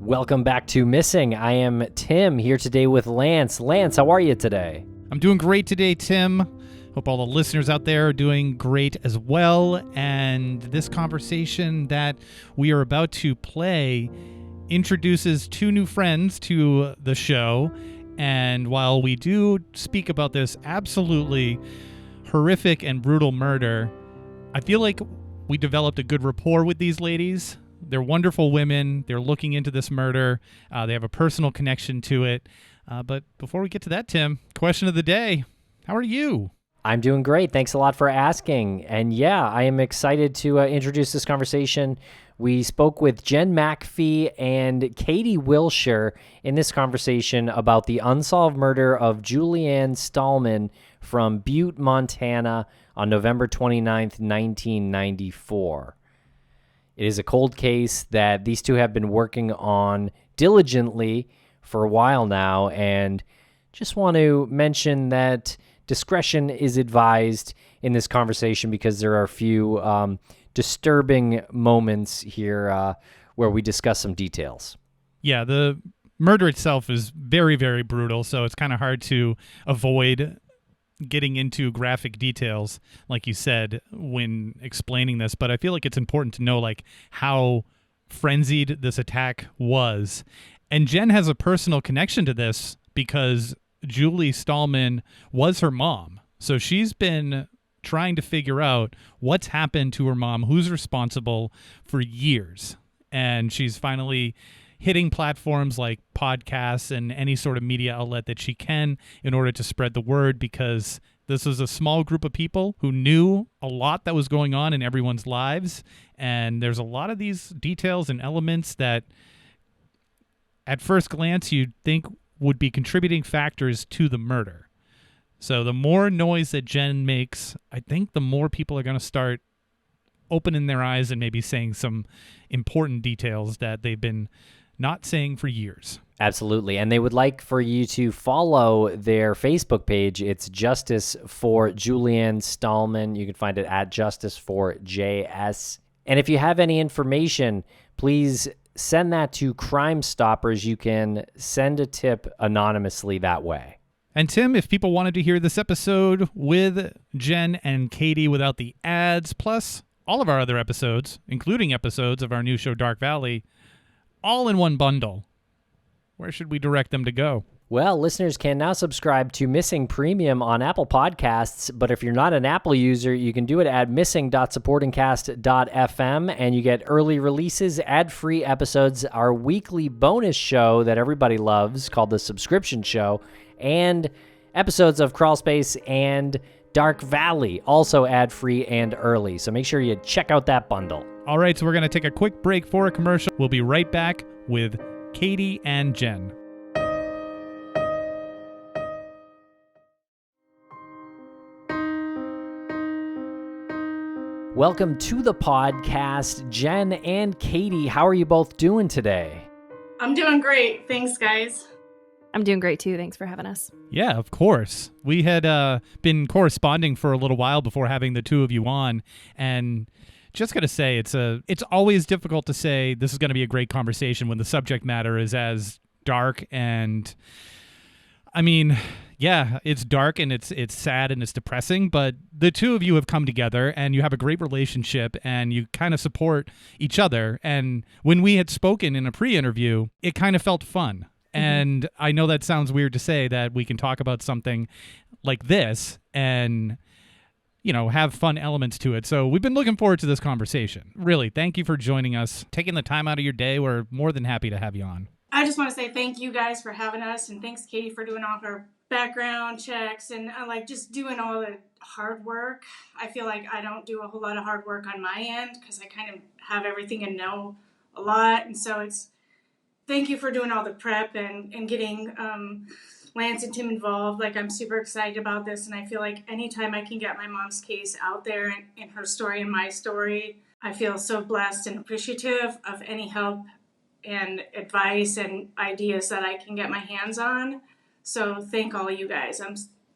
Welcome back to Missing. I am Tim, here today with Lance. Lance, how are you today? I'm doing great today, Tim. Hope all the listeners out there are doing great as well. And this conversation that we are about to play introduces two new friends to the show. And while we do speak about this absolutely horrific and brutal murder, I feel like we developed a good rapport with these ladies. They're wonderful women. They're looking into this murder. They have a personal connection to it. But before we get to that, Tim, question of the day. How are you? I'm doing great. Thanks a lot for asking. And yeah, I am excited to introduce this conversation. We spoke with Jenn Macphee and Katie Wilshire in this conversation about the unsolved murder of Julianne Stallman from Butte, Montana on November 29th, 1994. It is a cold case that these two have been working on diligently for a while now, and just want to mention that discretion is advised in this conversation because there are a few disturbing moments here where we discuss some details. Yeah, the murder itself is very, very brutal, so it's kind of hard to avoid getting into graphic details, like you said, when explaining this. But I feel like it's important to know like how frenzied this attack was. And Jenn has a personal connection to this because Julie Stallman was her mom. So she's been trying to figure out what's happened to her mom, who's responsible, for years. And she's finally hitting platforms like podcasts and any sort of media outlet that she can in order to spread the word, because this was a small group of people who knew a lot that was going on in everyone's lives. And there's a lot of these details and elements that at first glance you'd think would be contributing factors to the murder. So the more noise that Jenn makes, I think the more people are going to start opening their eyes and maybe saying some important details that they've been not saying for years. Absolutely. And they would like for you to follow their Facebook page. It's Justice for Julianne Stallman. You can find it at Justice for JS. And if you have any information, please send that to Crime Stoppers. You can send a tip anonymously that way. And Tim, if people wanted to hear this episode with Jenn and Katie without the ads, plus all of our other episodes, including episodes of our new show, Dark Valley, all in one bundle, where should we direct them to go? Well, listeners can now subscribe to Missing Premium on Apple Podcasts, but if you're not an Apple user, you can do it at missing.supportingcast.fm, and you get early releases, ad-free episodes, our weekly bonus show that everybody loves called The Subscription Show, and episodes of Crawlspace and Dark Valley, also ad-free and early. So make sure you check out that bundle. All right, so we're going to take a quick break for a commercial. We'll be right back with Katie and Jenn. Welcome to the podcast, Jenn and Katie. How are you both doing today? I'm doing great. Thanks, guys. I'm doing great, too. Thanks for having us. Yeah, of course. We had been corresponding for a little while before having the two of you on, and just got to say, it's always difficult to say this is going to be a great conversation when the subject matter is as dark and, I mean, yeah, it's dark and it's sad and it's depressing, but the two of you have come together and you have a great relationship and you kind of support each other. And when we had spoken in a pre-interview, it kind of felt fun. And I know that sounds weird to say that we can talk about something like this and, you know, have fun elements to it. So we've been looking forward to this conversation. Really, thank you for joining us, taking the time out of your day. We're more than happy to have you on. I just want to say thank you guys for having us, and thanks, Katie, for doing all her background checks and just doing all the hard work. I feel like I don't do a whole lot of hard work on my end because I kind of have everything and know a lot. And so thank you for doing all the prep and getting Lance and Tim involved. Like, I'm super excited about this, and I feel like anytime I can get my mom's case out there and her story and my story, I feel so blessed and appreciative of any help and advice and ideas that I can get my hands on. So thank all of you guys.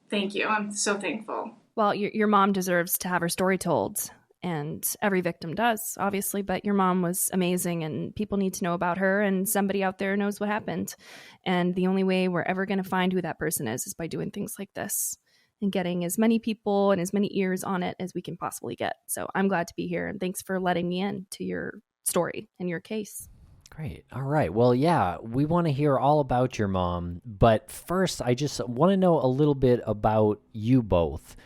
Thank you. I'm so thankful. Well, your mom deserves to have her story told. And every victim does, obviously, but your mom was amazing and people need to know about her, and somebody out there knows what happened. And the only way we're ever going to find who that person is by doing things like this and getting as many people and as many ears on it as we can possibly get. So I'm glad to be here, and thanks for letting me in to your story and your case. Great. All right. Well, yeah, we want to hear all about your mom, but first I just want to know a little bit about you both.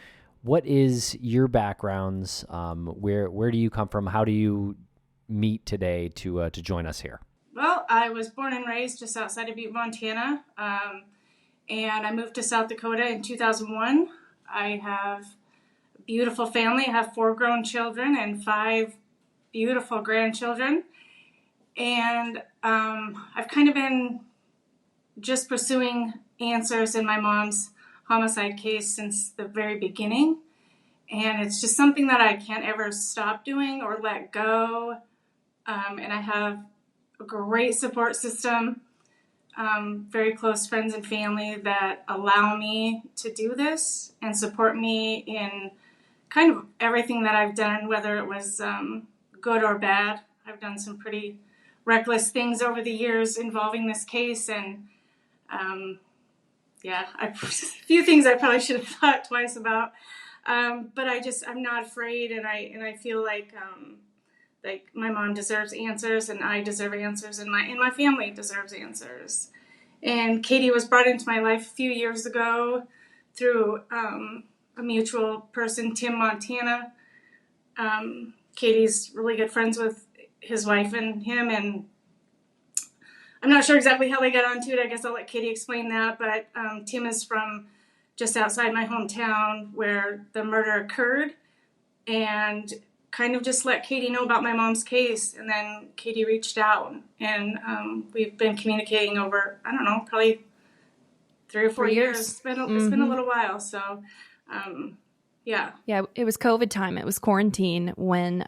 What is your backgrounds? Where do you come from? How do you meet today to join us here? Well, I was born and raised just outside of Butte, Montana, and I moved to South Dakota in 2001. I have a beautiful family. I have 4 grown children and 5 beautiful grandchildren. And I've kind of been just pursuing answers in my mom's homicide case since the very beginning. And it's just something that I can't ever stop doing or let go. And I have a great support system, very close friends and family that allow me to do this and support me in kind of everything that I've done, whether it was good or bad. I've done some pretty reckless things over the years involving this case, and a few things I probably should have thought twice about. But I'm not afraid, and I feel like my mom deserves answers, and I deserve answers, and my family deserves answers. And Katie was brought into my life a few years ago through a mutual person, Tim Montana. Katie's really good friends with his wife and him, and I'm not sure exactly how they got onto it. I guess I'll let Katie explain that, but Tim is from just outside my hometown where the murder occurred, and kind of just let Katie know about my mom's case. And then Katie reached out, and we've been communicating over, I don't know, probably 3 or 4 years. It's been a little while. So, yeah. Yeah, it was COVID time. It was quarantine when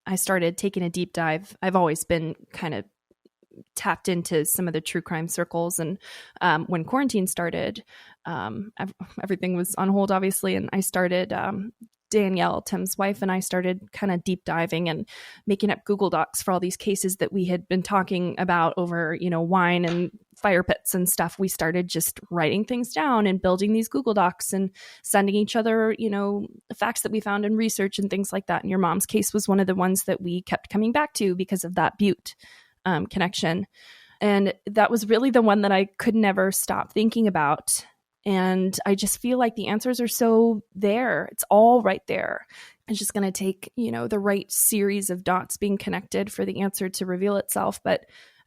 I started taking a deep dive. I've always been kind of tapped into some of the true crime circles. And when quarantine started, everything was on hold, obviously. And I started, Danielle, Tim's wife, and I started kind of deep diving and making up Google Docs for all these cases that we had been talking about over, wine and fire pits and stuff. We started just writing things down and building these Google Docs and sending each other, facts that we found in research and things like that. And your mom's case was one of the ones that we kept coming back to because of that Butte connection. And that was really the one that I could never stop thinking about. And I just feel like the answers are so there. It's all right there. It's just going to take, the right series of dots being connected for the answer to reveal itself. But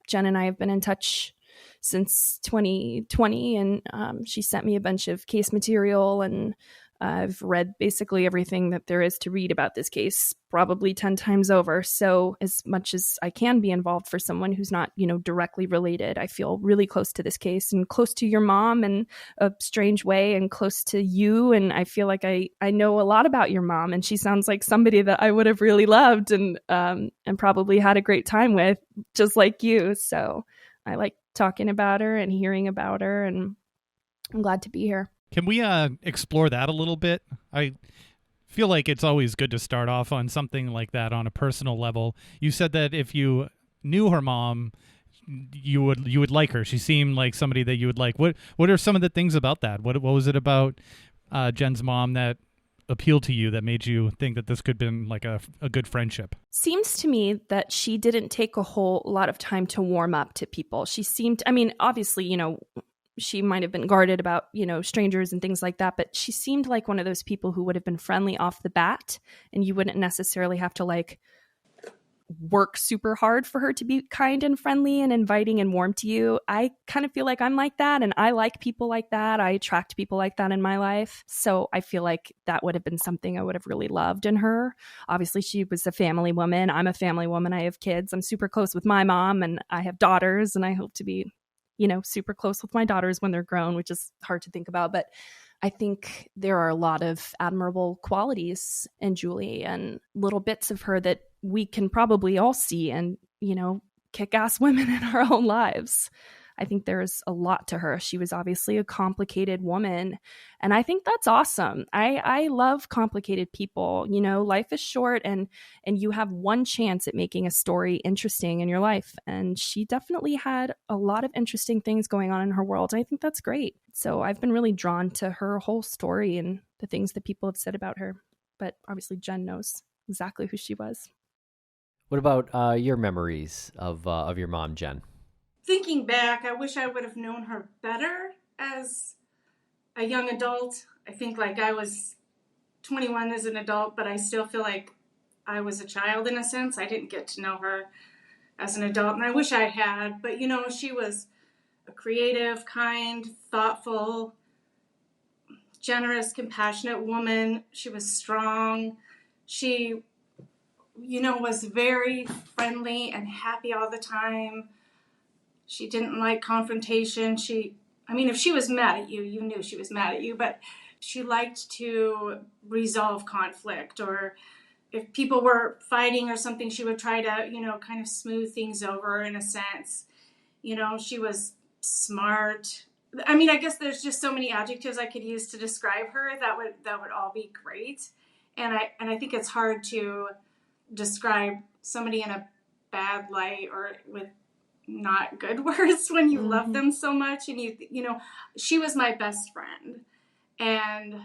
Jenn and I have been in touch since 2020, and she sent me a bunch of case material, and I've read basically everything that there is to read about this case, probably 10 times over. So as much as I can be involved for someone who's not, directly related, I feel really close to this case and close to your mom in a strange way, and close to you. And I feel like I know a lot about your mom, and she sounds like somebody that I would have really loved and probably had a great time with, just like you. So I like talking about her and hearing about her, and I'm glad to be here. Can we explore that a little bit? I feel like it's always good to start off on something like that on a personal level. You said that if you knew her mom, you would like her. She seemed like somebody that you would like. What are some of the things about that? What was it about Jenn's mom that appealed to you that made you think that this could have been like a good friendship? Seems to me that she didn't take a whole lot of time to warm up to people. She seemed, obviously, she might have been guarded about, strangers and things like that, but she seemed like one of those people who would have been friendly off the bat, and you wouldn't necessarily have to work super hard for her to be kind and friendly and inviting and warm to you. I kind of feel like I'm like that, and I like people like that. I attract people like that in my life. So I feel like that would have been something I would have really loved in her. Obviously, she was a family woman. I'm a family woman. I have kids. I'm super close with my mom, and I have daughters, and I hope to be super close with my daughters when they're grown, which is hard to think about. But I think there are a lot of admirable qualities in Julie and little bits of her that we can probably all see and, kick-ass women in our own lives. I think there's a lot to her. She was obviously a complicated woman, and I think that's awesome. I love complicated people. You know, life is short, and you have one chance at making a story interesting in your life. And she definitely had a lot of interesting things going on in her world. I think that's great. So I've been really drawn to her whole story and the things that people have said about her. But obviously Jenn knows exactly who she was. What about your memories of your mom, Jenn? Thinking back, I wish I would have known her better as a young adult. I think like I was 21 as an adult, but I still feel like I was a child in a sense. I didn't get to know her as an adult, and I wish I had. But, you know, she was a creative, kind, thoughtful, generous, compassionate woman. She was strong. She, you know, was very friendly and happy all the time. She didn't like confrontation. If she was mad at you, you knew she was mad at you, but she liked to resolve conflict, or if people were fighting or something, she would try to, you know, kind of smooth things over in a sense. You know, she was smart. I mean, I guess there's just so many adjectives I could use to describe her that would all be great. And I think it's hard to describe somebody in a bad light or with not good words when you love them so much. And you know, she was my best friend, and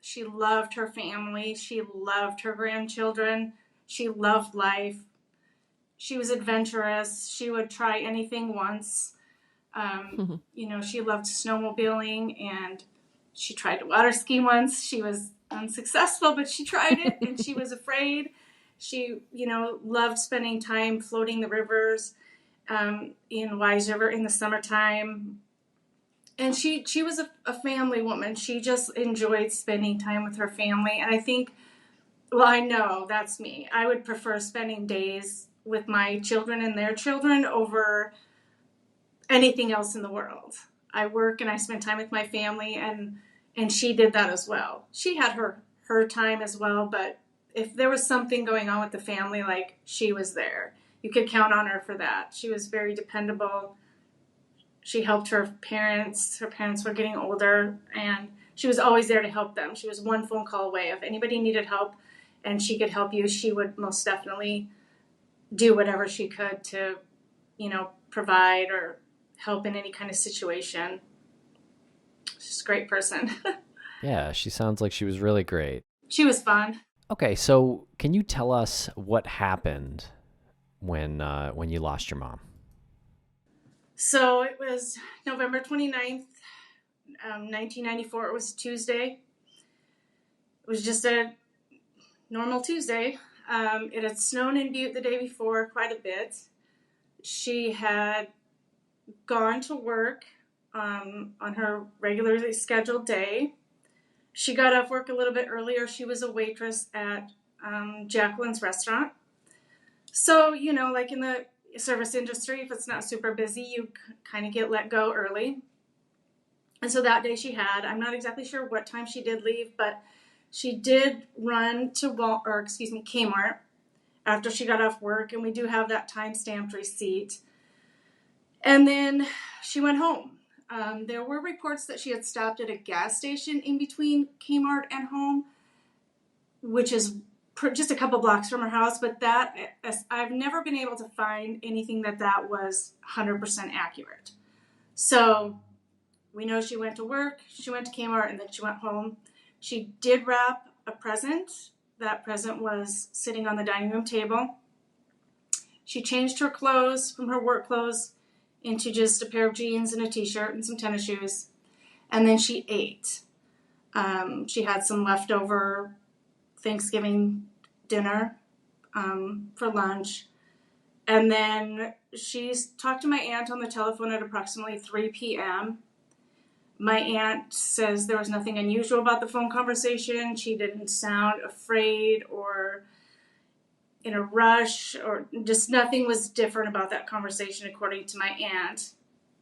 she loved her family. She loved her grandchildren. She loved life. She was adventurous. She would try anything once. You know, she loved snowmobiling, and she tried to water ski once. She was unsuccessful, but she tried it, and she was afraid. She, you know, loved spending time floating the rivers in Wise River in the summertime. And she was a family woman. She just enjoyed spending time with her family. And I think, well, I know that's me. I would prefer spending days with my children and their children over anything else in the world. I work and I spend time with my family, and she did that as well. She had her time as well, but if there was something going on with the family, like, she was there. You could count on her for that. She was very dependable. She helped her parents. Her parents were getting older, and she was always there to help them. She was one phone call away. If anybody needed help and she could help you, she would most definitely do whatever she could to, you know, provide or help in any kind of situation. She's a great person. Yeah, she sounds like she was really great. She was fun. Okay, so can you tell us what happened when you lost your mom? So it was November 29th, 1994. It was Tuesday. It was just a normal Tuesday. It had snowed in Butte the day before quite a bit. She had gone to work on her regularly scheduled day. She got off work a little bit earlier. She was a waitress at Jacqueline's restaurant. So, you know, like in the service industry, if it's not super busy, you kind of get let go early. And so that day I'm not exactly sure what time she did leave, but she did run to Kmart after she got off work, and we do have that time-stamped receipt. And then she went home. There were reports that she had stopped at a gas station in between Kmart and home, which is just a couple blocks from her house, but I've never been able to find anything that was 100% accurate. So we know she went to work, she went to Kmart, and then she went home. She did wrap a present. That present was sitting on the dining room table. She changed her clothes from her work clothes into just a pair of jeans and a t-shirt and some tennis shoes. And then she ate. She had some leftover Thanksgiving dinner for lunch. And then she talked to my aunt on the telephone at approximately 3 p.m. My aunt says there was nothing unusual about the phone conversation. She didn't sound afraid or in a rush, or just nothing was different about that conversation, according to my aunt.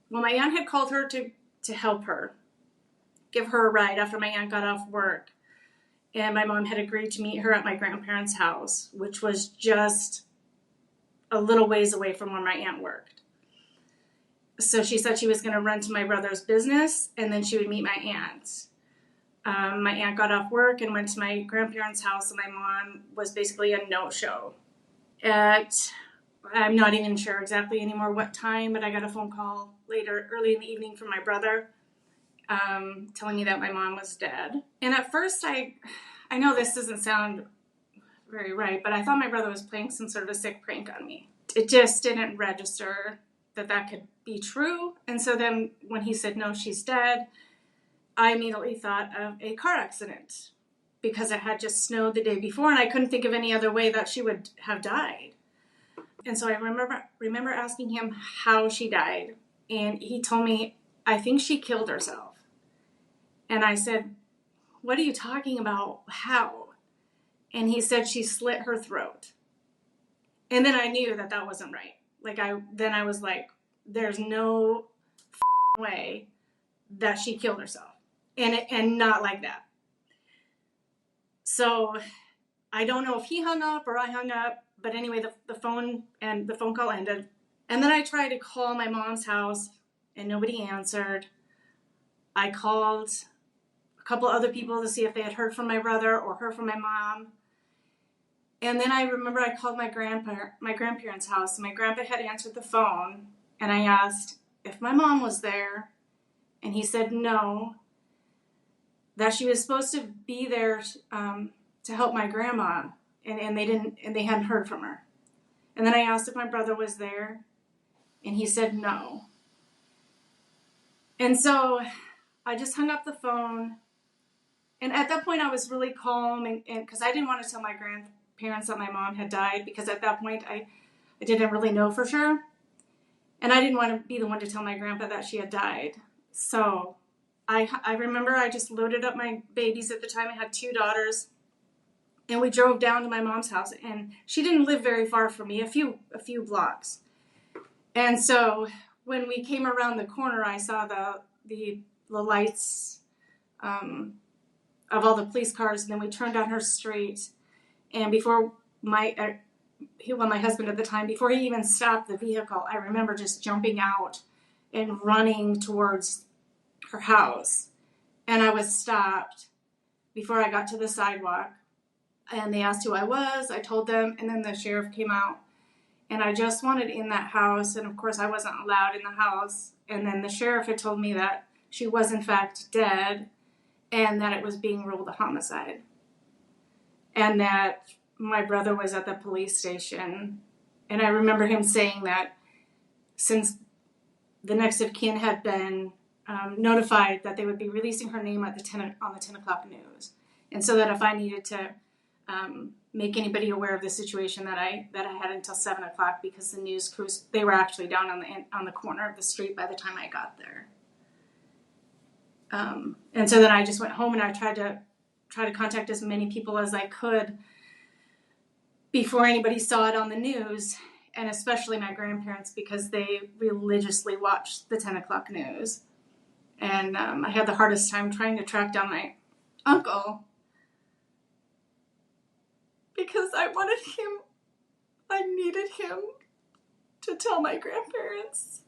Well, my aunt had called her to help her, give her a ride after my aunt got off work. And my mom had agreed to meet her at my grandparents' house, which was just a little ways away from where my aunt worked. So she said she was going to run to my brother's business, and then she would meet my aunt. My aunt got off work and went to my grandparents' house, and my mom was basically a no-show. I'm not even sure exactly anymore what time, but I got a phone call later, early in the evening, from my brother, telling me that my mom was dead. And at first, I know this doesn't sound very right, but I thought my brother was playing some sort of a sick prank on me. It just didn't register that could be true. And so then when he said, no, she's dead, I immediately thought of a car accident, because it had just snowed the day before, and I couldn't think of any other way that she would have died. And so I remember asking him how she died, and he told me, I think she killed herself. And I said, what are you talking about? How? And he said she slit her throat. And then I knew that wasn't right. I was like, there's no way that she killed herself. And not like that. So I don't know if he hung up or I hung up, but anyway, the phone call ended. And then I tried to call my mom's house, and nobody answered. I called a couple other people to see if they had heard from my brother or heard from my mom. And then I remember I called my grandparents' house, and my grandpa had answered the phone, and I asked if my mom was there, and he said no, that she was supposed to be there to help my grandma, and they hadn't heard from her. And then I asked if my brother was there, and he said no. And so I just hung up the phone, and at that point I was really calm, and because I didn't want to tell my grandparents that my mom had died, because at that point I didn't really know for sure, and I didn't want to be the one to tell my grandpa that she had died. So I remember I just loaded up my babies. At the time I had 2 daughters, and we drove down to my mom's house, and she didn't live very far from me, a few blocks. And so when we came around the corner, I saw the lights of all the police cars, and then we turned down her street, and before my husband at the time, before he even stopped the vehicle, I remember just jumping out and running towards her house. And I was stopped before I got to the sidewalk, and they asked who I was. I told them, and then the sheriff came out, and I just wanted in that house, and of course I wasn't allowed in the house. And then the sheriff had told me that she was in fact dead, and that it was being ruled a homicide, and that my brother was at the police station. And I remember him saying that since the next of kin had been notified, that they would be releasing her name at on the 10 o'clock news, and so that if I needed to make anybody aware of the situation, that I had until 7 o'clock, because the news crews, they were actually down on the corner of the street by the time I got there. And so then I just went home, and I tried to contact as many people as I could before anybody saw it on the news, and especially my grandparents, because they religiously watched the 10 o'clock news. And I had the hardest time trying to track down my uncle, because I needed him to tell my grandparents,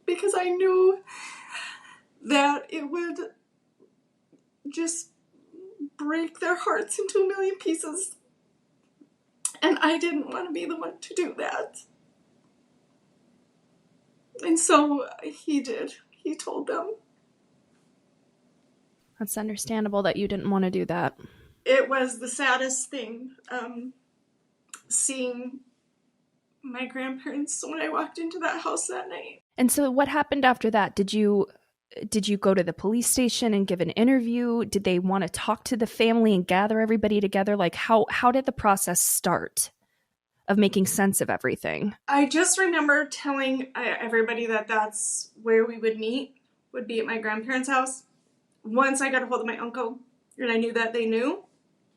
because I knew that it would just break their hearts into a million pieces. And I didn't want to be the one to do that. And so he did. He told them. That's understandable that you didn't want to do that. It was the saddest thing, seeing my grandparents when I walked into that house that night. And so what happened after that? Did you go to the police station and give an interview? Did they want to talk to the family and gather everybody together? Like, how did the process start of making sense of everything? I just remember telling everybody that that's where we would meet, would be at my grandparents' house. Once I got a hold of my uncle, and I knew that they knew.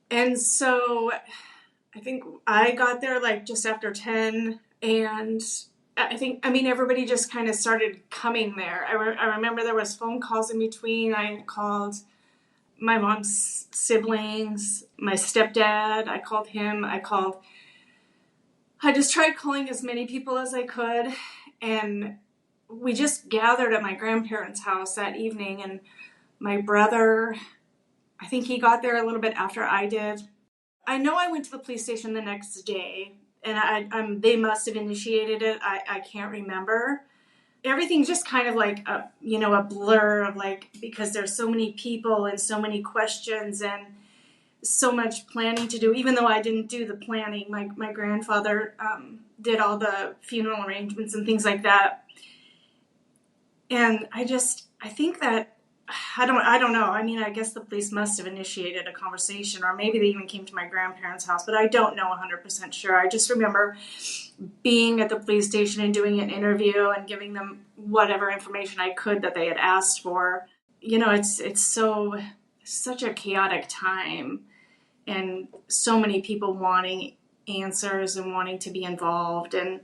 And so I think I got there like just after 10, and everybody just kind of started coming there. I remember there was phone calls in between. I called my mom's siblings, my stepdad. I called him. I just tried calling as many people as I could. And we just gathered at my grandparents' house that evening, and my brother, I think he got there a little bit after I did. I know I went to the police station the next day, and they must have initiated it. I can't remember. Everything's just kind of like a blur of like, because there's so many people and so many questions and so much planning to do. Even though I didn't do the planning, my grandfather did all the funeral arrangements and things like that. And I think that, I don't know. I mean, I guess the police must have initiated a conversation, or maybe they even came to my grandparents' house, but I don't know 100% sure. I just remember being at the police station and doing an interview and giving them whatever information I could that they had asked for. It's such a chaotic time, and so many people wanting answers and wanting to be involved. And,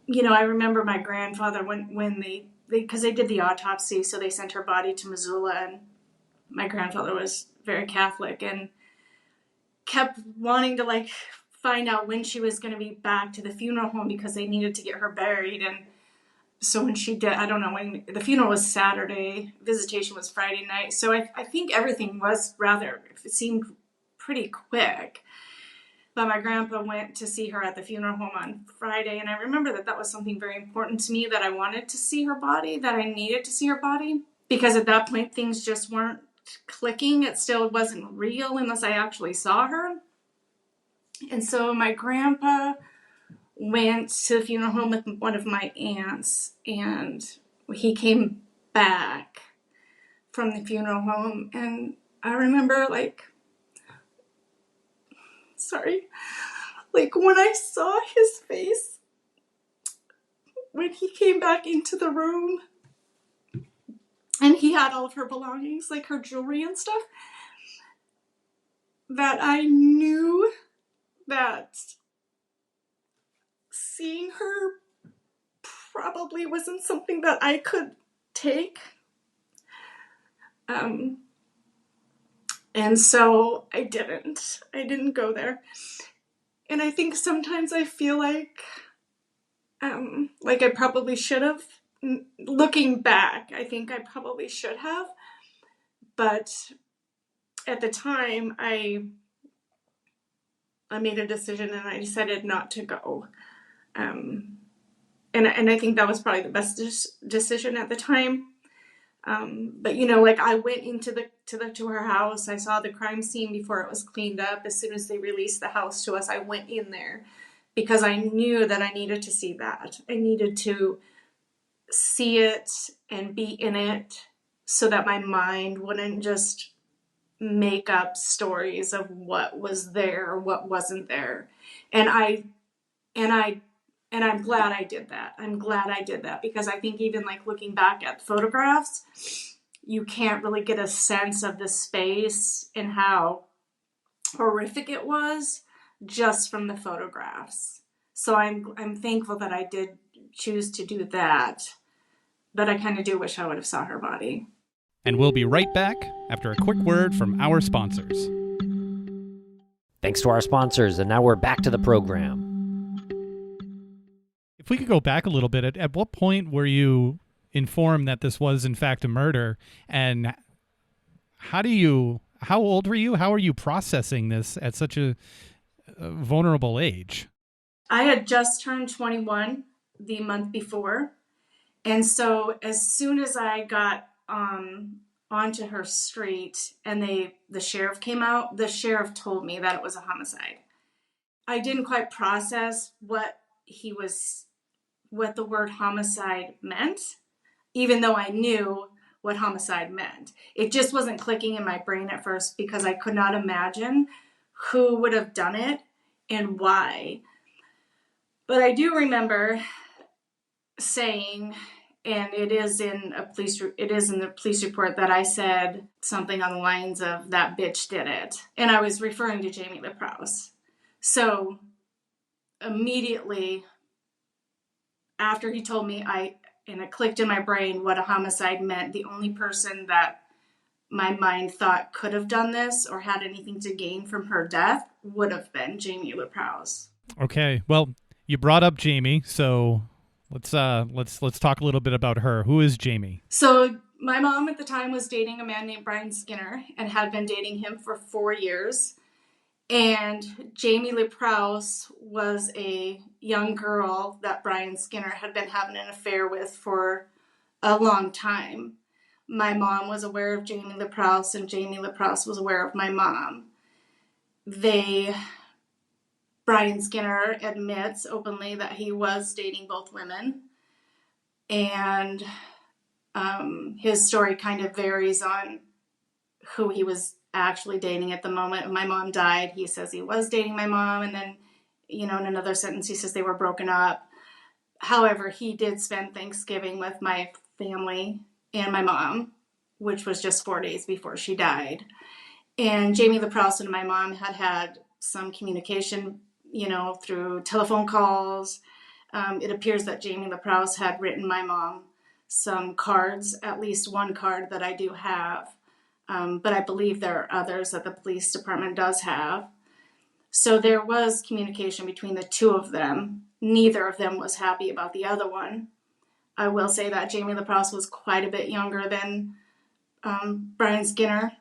I remember my grandfather when because they did the autopsy, so they sent her body to Missoula, and my grandfather was very Catholic and kept wanting to like find out when she was going to be back to the funeral home because they needed to get her buried. And so when she did, I don't know, when the funeral was Saturday, visitation was Friday night. So I think everything was it seemed pretty quick. But my grandpa went to see her at the funeral home on Friday, and I remember that was something very important to me, that I wanted to see her body, that I needed to see her body, because at that point things just weren't clicking. It still wasn't real unless I actually saw her. And so my grandpa went to the funeral home with one of my aunts, and he came back from the funeral home, and I remember when I saw his face, when he came back into the room, and he had all of her belongings, like her jewelry and stuff, that I knew that seeing her probably wasn't something that I could take. And so I didn't go there. And I think sometimes I feel like I probably should have. Looking back, I think I probably should have. But at the time, I made a decision and I decided not to go. And I think that was probably the best decision at the time. But I went to her house. I saw the crime scene before it was cleaned up. As soon as they released the house to us, I went in there because I knew that I needed to see that. I needed to see it and be in it so that my mind wouldn't just make up stories of what was there or what wasn't there. And I'm glad I did that. I'm glad I did that, because I think even looking back at photographs, you can't really get a sense of the space and how horrific it was just from the photographs. So I'm thankful that I did choose to do that, but I kind of do wish I would have saw her body. And we'll be right back after a quick word from our sponsors. Thanks to our sponsors, and now we're back to the program. If we could go back a little bit, at what point were you informed that this was in fact a murder, and how old were you? How are you processing this at such a vulnerable age? I had just turned 21 the month before, and so as soon as I got onto her street and the sheriff came out, the sheriff told me that it was a homicide. I didn't quite process what the word homicide meant, even though I knew what homicide meant. It just wasn't clicking in my brain at first because I could not imagine who would have done it and why. But I do remember saying, and it is in the police report, that I said something on the lines of, "That bitch did it." And I was referring to Jamie LaProuse. So immediately after he told me, it clicked in my brain what a homicide meant. The only person that my mind thought could have done this or had anything to gain from her death would have been Jamie LaProuse. Okay, well, you brought up Jamie, so Let's talk a little bit about her. Who is Jamie? So my mom at the time was dating a man named Brian Skinner and had been dating him for 4 years. And Jamie LeProuse was a young girl that Brian Skinner had been having an affair with for a long time. My mom was aware of Jamie LeProuse, and Jamie LeProuse was aware of my mom. Brian Skinner admits openly that he was dating both women, and his story kind of varies on who he was actually dating at the moment. When my mom died, he says he was dating my mom, and then, in another sentence, he says they were broken up. However, he did spend Thanksgiving with my family and my mom, which was just 4 days before she died. And Jamie LeProuse and my mom had some communication, through telephone calls. It appears that Jamie LeProuse had written my mom some cards, at least one card that I do have. But I believe there are others that the police department does have. So there was communication between the two of them. Neither of them was happy about the other one. I will say that Jamie LeProuse was quite a bit younger than Brian Skinner,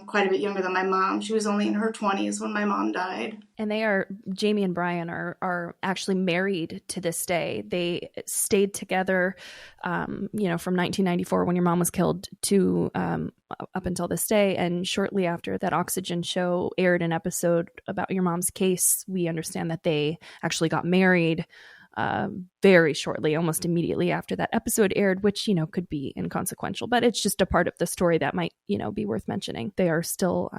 quite a bit younger than my mom. She was only in her 20s when my mom died. And Jamie and Brian are actually married to this day. They stayed together, from 1994 when your mom was killed to up until this day. And shortly after that Oxygen show aired an episode about your mom's case, we understand that they actually got married very shortly, almost immediately after that episode aired, which, could be inconsequential, but it's just a part of the story that might, be worth mentioning. They are still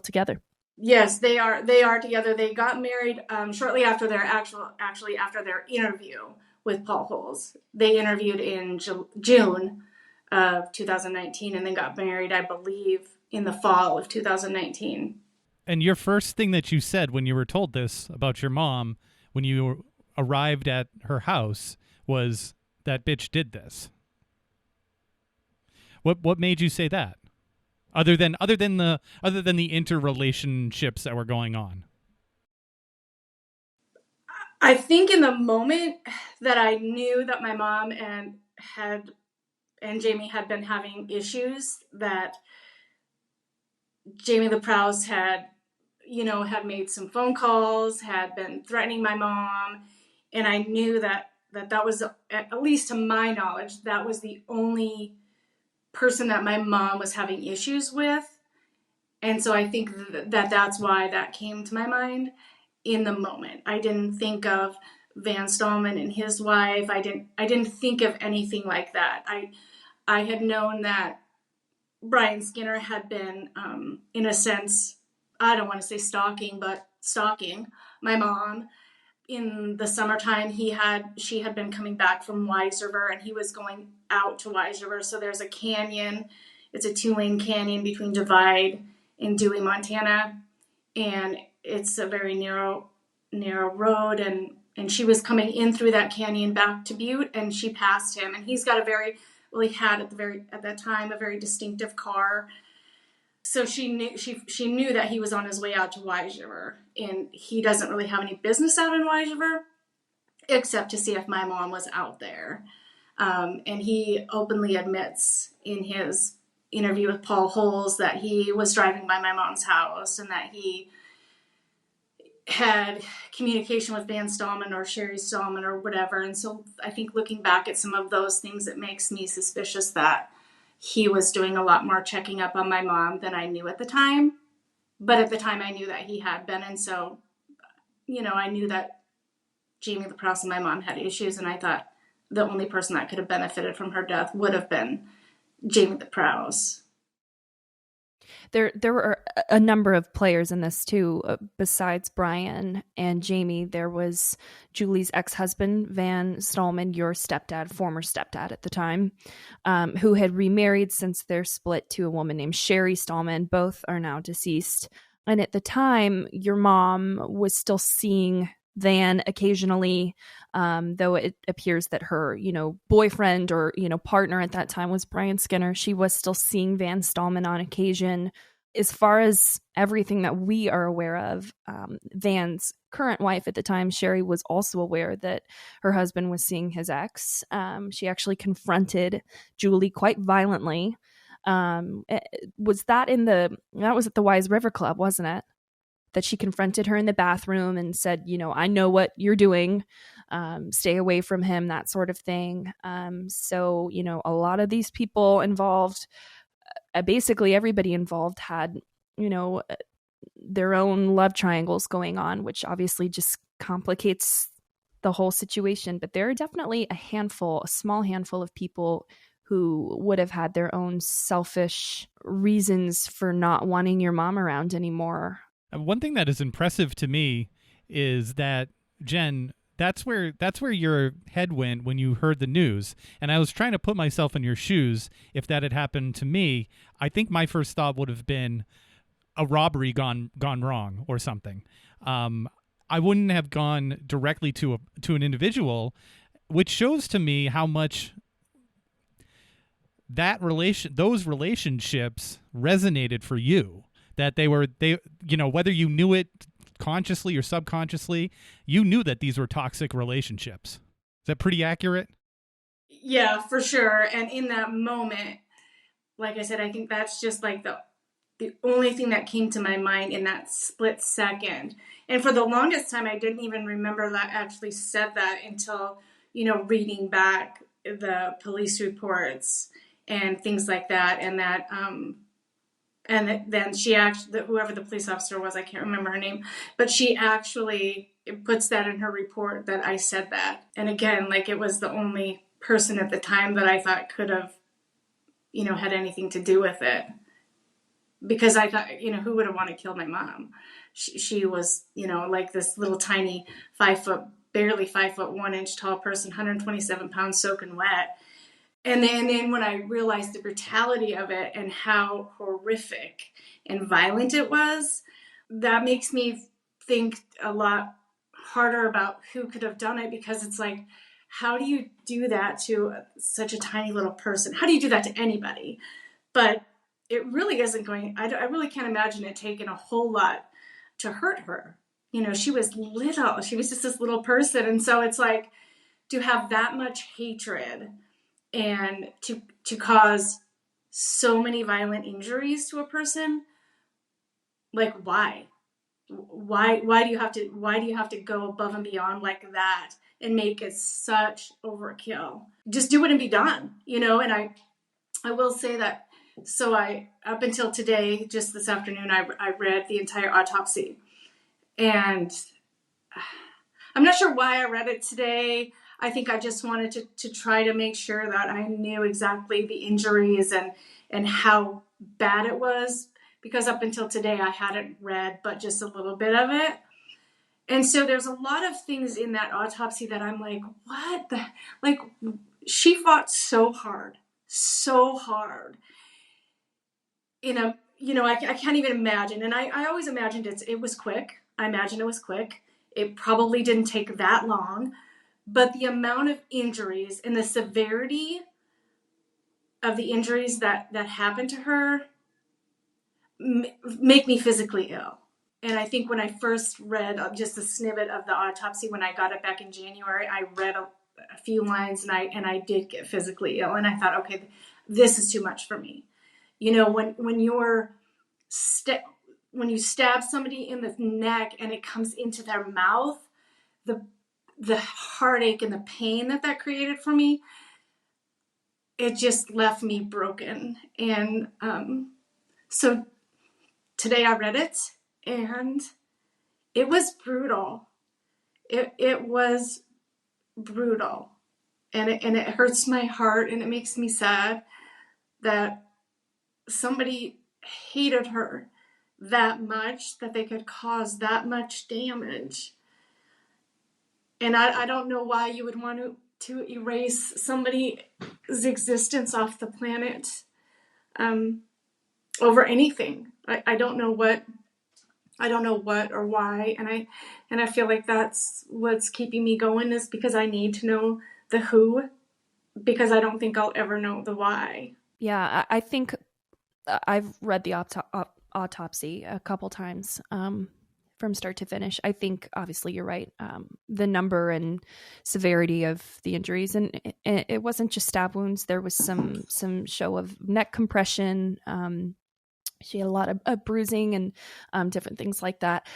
together. Yes, they are together. They got married shortly after their after their interview with Paul Holes. They interviewed in June of 2019 and then got married, I believe, in the fall of 2019. And your first thing that you said when you were told this about your mom, when you arrived at her house, was that bitch did this. What made you say that? Other than the interrelationships that were going on. I think in the moment that I knew that my mom and Jamie had been having issues, that Jamie LeProuse had made some phone calls, had been threatening my mom. And I knew that was, at least to my knowledge, that was the only person that my mom was having issues with. And so I think that's why that came to my mind in the moment. I didn't think of Van Stallman and his wife. I didn't think of anything like that. I had known that Brian Skinner had been, in a sense, I don't want to say stalking my mom. In the summertime, she had been coming back from Wise River, and he was going out to Wise River. So there's a canyon. It's a 2-lane canyon between Divide and Dewey, Montana. And it's a very narrow road. And she was coming in through that canyon back to Butte, and she passed him. And he's got at that time, a very distinctive car. So she knew that he was on his way out to Wise River, and he doesn't really have any business out in Wise River, except to see if my mom was out there. And he openly admits in his interview with Paul Holes that he was driving by my mom's house and that he had communication with Van Stallman or Sherry Stallman or whatever. And so I think looking back at some of those things, it makes me suspicious that he was doing a lot more checking up on my mom than I knew at the time. But at the time I knew that he had been. And so, I knew that Jamie LeProuse and my mom had issues. And I thought the only person that could have benefited from her death would have been Jamie LeProuse. There were a number of players in this too. Besides Brian and Jamie, there was Julie's ex-husband, Van Stallman, your former stepdad at the time, who had remarried since their split to a woman named Sherry Stallman. Both are now deceased. And at the time, your mom was still seeing Van occasionally, though it appears that her, boyfriend or, partner at that time was Brian Skinner. She was still seeing Van Stallman on occasion. as far as everything that we are aware of, Van's current wife at the time, Sherry, was also aware that her husband was seeing his ex. She actually confronted Julie quite violently. Was that was at the Wise River Club, wasn't it? That she confronted her in the bathroom and said, I know what you're doing. Stay away from him, that sort of thing. So, a lot of these people involved, basically everybody involved had, their own love triangles going on, which obviously just complicates the whole situation. But there are definitely a small handful of people who would have had their own selfish reasons for not wanting your mom around anymore. One thing that is impressive to me is that, Jenn, that's where your head went when you heard the news. And I was trying to put myself in your shoes. If that had happened to me, I think my first thought would have been a robbery gone wrong or something. I wouldn't have gone directly to an individual, which shows to me how much those relationships resonated for you. That they whether you knew it consciously or subconsciously, you knew that these were toxic relationships. Is that pretty accurate? Yeah, for sure. And in that moment, like I said, I think that's just like the only thing that came to my mind in that split second. And for the longest time, I didn't even remember that I actually said that until, reading back the police reports and things like that. And that, and then she actually, whoever the police officer was, I can't remember her name, but she actually puts that in her report that I said that. And again, like, it was the only person at the time that I thought could have, had anything to do with it. Because I thought, who would have wanted to kill my mom? She was, like this little tiny barely 5 foot 1 inch tall person, 127 pounds soaking wet. And then when I realized the brutality of it and how horrific and violent it was, that makes me think a lot harder about who could have done it, because it's like, how do you do that to such a tiny little person? How do you do that to anybody? But it really isn't I really can't imagine it taking a whole lot to hurt her. She was little. She was just this little person. And so it's like, to have that much hatred and to cause so many violent injuries to a person, like, why do you have to go above and beyond like that and make it such overkill? Just do it and be done, and I will say that, so up until today, just this afternoon, I read the entire autopsy, and I'm not sure why I read it today. I think I just wanted to try to make sure that I knew exactly the injuries and how bad it was, because up until today I hadn't read but just a little bit of it. And so there's a lot of things in that autopsy that I'm like, she fought so hard. I can't even imagine. And I always imagined it was quick. I imagine it was quick. It probably didn't take that long. But the amount of injuries and the severity of the injuries that happened to her make me physically ill. And I think when I first read just a snippet of the autopsy, when I got it back in January, I read a few lines and I did get physically ill. And I thought, okay, this is too much for me. When you stab somebody in the neck and it comes into their mouth, the heartache and the pain that created for me, it just left me broken. And so today I read it, and it was brutal. It was brutal, and it hurts my heart, and it makes me sad that somebody hated her that much, that they could cause that much damage. And I don't know why you would want to erase somebody's existence off the planet over anything. I don't know what or why, and I feel like that's what's keeping me going, is because I need to know the who, because I don't think I'll ever know the why. Yeah, I think I've read the autopsy a couple times from start to finish. I think obviously you're right. The number and severity of the injuries, and it wasn't just stab wounds. There was some show of neck compression. She had a lot of bruising and different things like that.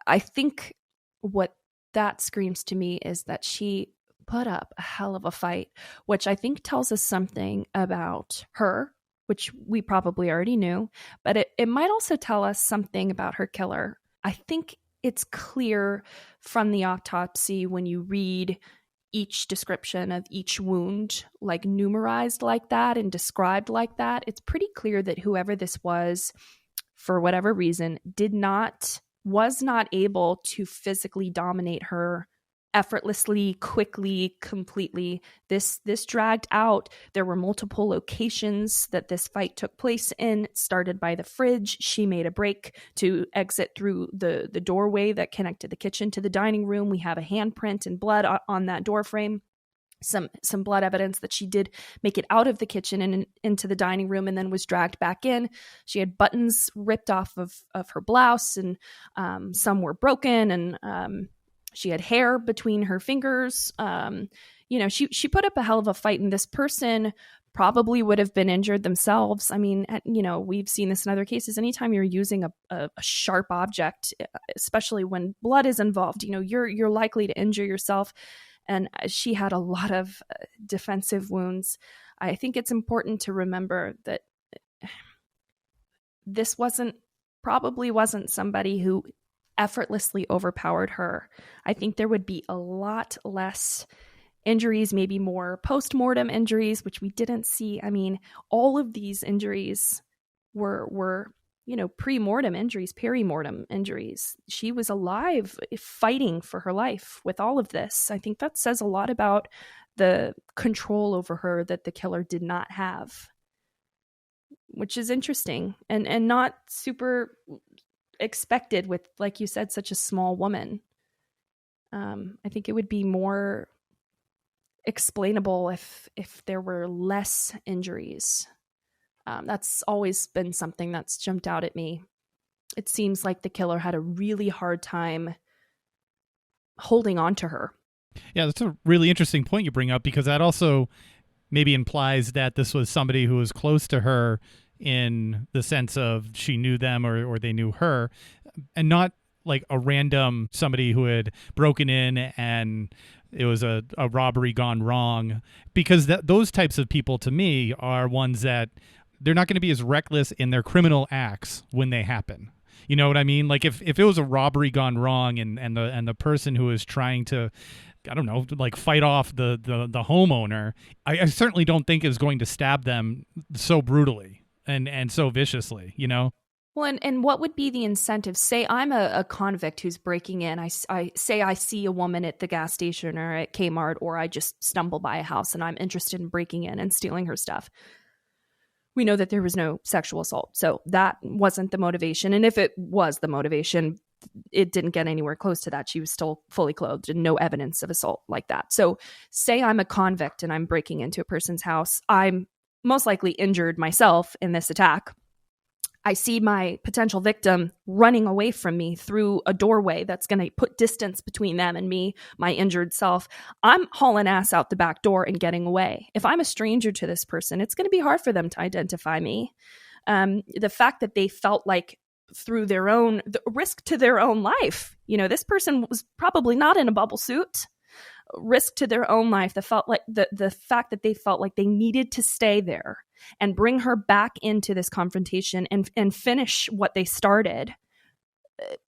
I think what that screams to me is that she put up a hell of a fight, which I think tells us something about her, which we probably already knew, but it might also tell us something about her killer. I think it's clear from the autopsy when you read each description of each wound, like numerized like that and described like that. It's pretty clear that whoever this was, for whatever reason, was not able to physically dominate her effortlessly, quickly, completely. This dragged out. There were multiple locations that this fight took place in. It started by the fridge. She made a break to exit through the doorway that connected the kitchen to the dining room. We have a handprint and blood on that door frame. Some blood evidence that she did make it out of the kitchen and into the dining room and then was dragged back in. She had buttons ripped off of her blouse, and some were broken, and she had hair between her fingers. She put up a hell of a fight, and this person probably would have been injured themselves. I mean, we've seen this in other cases. Anytime you're using a sharp object, especially when blood is involved, you're likely to injure yourself. And she had a lot of defensive wounds. I think it's important to remember that this probably wasn't somebody who effortlessly overpowered her. I think there would be a lot less injuries, maybe more post-mortem injuries, which we didn't see. I mean, all of these injuries were pre-mortem injuries, peri-mortem injuries. She was alive, fighting for her life with all of this. I think that says a lot about the control over her that the killer did not have, which is interesting and not super expected with, like you said, such a small woman. I think it would be more explainable if there were less injuries. That's always been something that's jumped out at me. It seems like the killer had a really hard time holding on to her. Yeah, that's a really interesting point you bring up, because that also maybe implies that this was somebody who was close to her in the sense of she knew them or they knew her, and not like a random somebody who had broken in and it was a robbery gone wrong. Because those types of people, to me, are ones that they're not going to be as reckless in their criminal acts when they happen. You know what I mean? Like if it was a robbery gone wrong and the person who is trying to, I don't know, like fight off the homeowner, I certainly don't think is going to stab them so brutally and so viciously, Well, and what would be the incentive? Say I'm a convict who's breaking in. I say I see a woman at the gas station or at Kmart, or I just stumble by a house and I'm interested in breaking in and stealing her stuff. We know that there was no sexual assault, so that wasn't the motivation. And if it was the motivation, it didn't get anywhere close to that. She was still fully clothed and no evidence of assault like that. So say I'm a convict and I'm breaking into a person's house. I'm most likely injured myself in this attack. I see my potential victim running away from me through a doorway that's going to put distance between them and me, my injured self. I'm hauling ass out the back door and getting away. If I'm a stranger to this person, it's going to be hard for them to identify me. The fact that they felt like through the risk to their own life, this person was probably not in a bubble suit. Risk to their own life. The fact that they felt like they needed to stay there and bring her back into this confrontation and finish what they started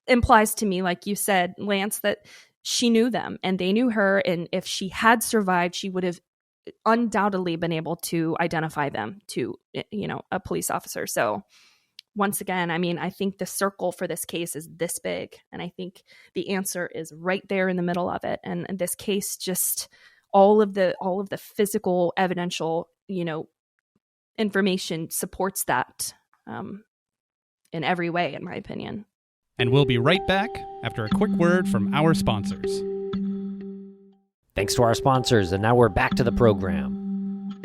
implies to me, like you said, Lance, that she knew them and they knew her. And if she had survived, she would have undoubtedly been able to identify them to, a police officer. So once again, I mean, I think the circle for this case is this big, and I think the answer is right there in the middle of it. And this case, just all of the physical, evidential, information supports that in every way, in my opinion. And we'll be right back after a quick word from our sponsors. Thanks to our sponsors, and now we're back to the program.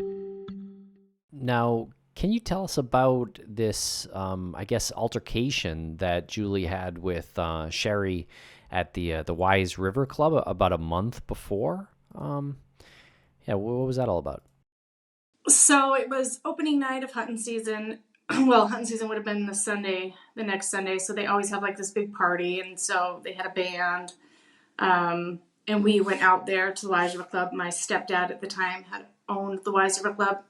Now, Can you tell us about this, I guess, altercation that Julie had with Sherry at the Wise River Club about a month before? Yeah, what was that all about? So it was opening night of hunting season. Well, hunting season would have been the next Sunday. So they always have like this big party. And so they had a band. And we went out there to the Wise River Club. My stepdad at the time had owned the Wise River Club.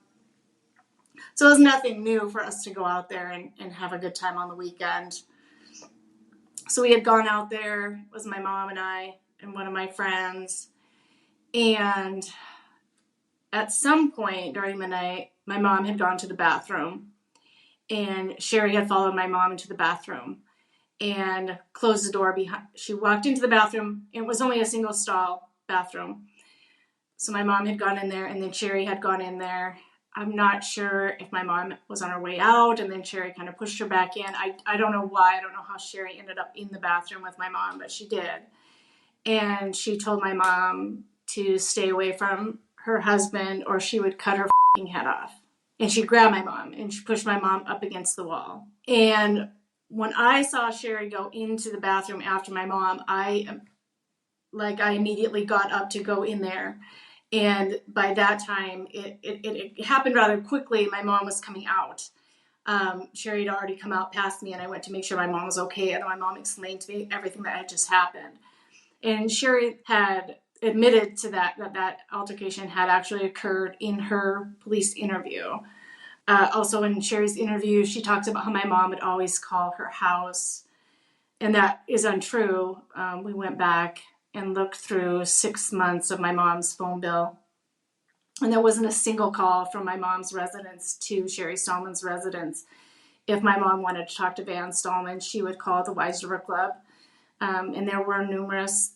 So it was nothing new for us to go out there and have a good time on the weekend. So we had gone out there. It was my mom and I and one of my friends. And at some point during the night, my mom had gone to the bathroom. And Sherry had followed my mom into the bathroom and closed the door behind. She walked into the bathroom. It was only a single stall bathroom. So my mom had gone in there, and then Sherry had gone in there. I'm not sure if my mom was on her way out, and then Sherry kind of pushed her back in. I don't know why. I don't know how Sherry ended up in the bathroom with my mom, but she did. And she told my mom to stay away from her husband or she would cut her head off. And she grabbed my mom and she pushed my mom up against the wall. And when I saw Sherry go into the bathroom after my mom, I immediately got up to go in there. And by that time, it happened rather quickly. My mom was coming out. Sherry had already come out past me, and I went to make sure my mom was okay. And my mom explained to me everything that had just happened. And Sherry had admitted to that altercation had actually occurred in her police interview. Also in Sherry's interview, she talks about how my mom would always call her house. And that is untrue. We went back and looked through 6 months of my mom's phone bill. And there wasn't a single call from my mom's residence to Sherry Stallman's residence. If my mom wanted to talk to Van Stallman, she would call the Wise River Club. And there were numerous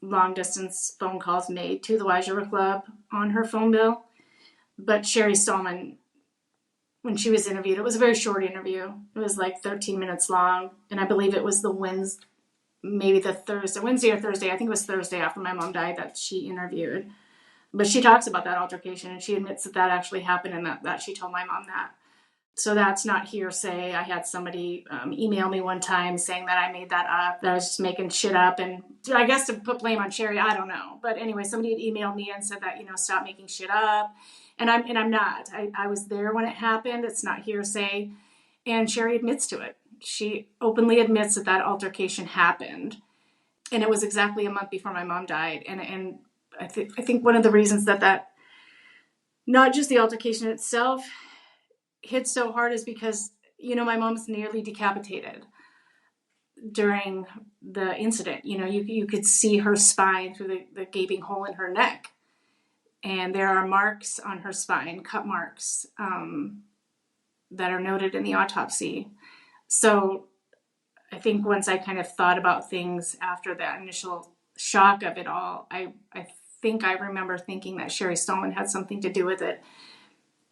long-distance phone calls made to the Wilshire River Club on her phone bill. But Sherry Stallman, when she was interviewed, it was a very short interview. It was like 13 minutes long. And I believe it was Wednesday or Thursday. I think it was Thursday after my mom died that she interviewed. But she talks about that altercation, and she admits that actually happened and that she told my mom that. So that's not hearsay. I had somebody email me one time saying that I made that up, that I was just making shit up. And I guess to put blame on Sherry, I don't know. But anyway, somebody had emailed me and said that, stop making shit up. And I'm not. I was there when it happened. It's not hearsay. And Sherry admits to it. She openly admits that altercation happened. And it was exactly a month before my mom died. And I think one of the reasons that not just the altercation itself hit so hard is because, my mom's nearly decapitated during the incident. You could see her spine through the gaping hole in her neck. And there are marks on her spine, cut marks, that are noted in the autopsy. So I think once I kind of thought about things after that initial shock of it all, I think I remember thinking that Sherry Stallman had something to do with it.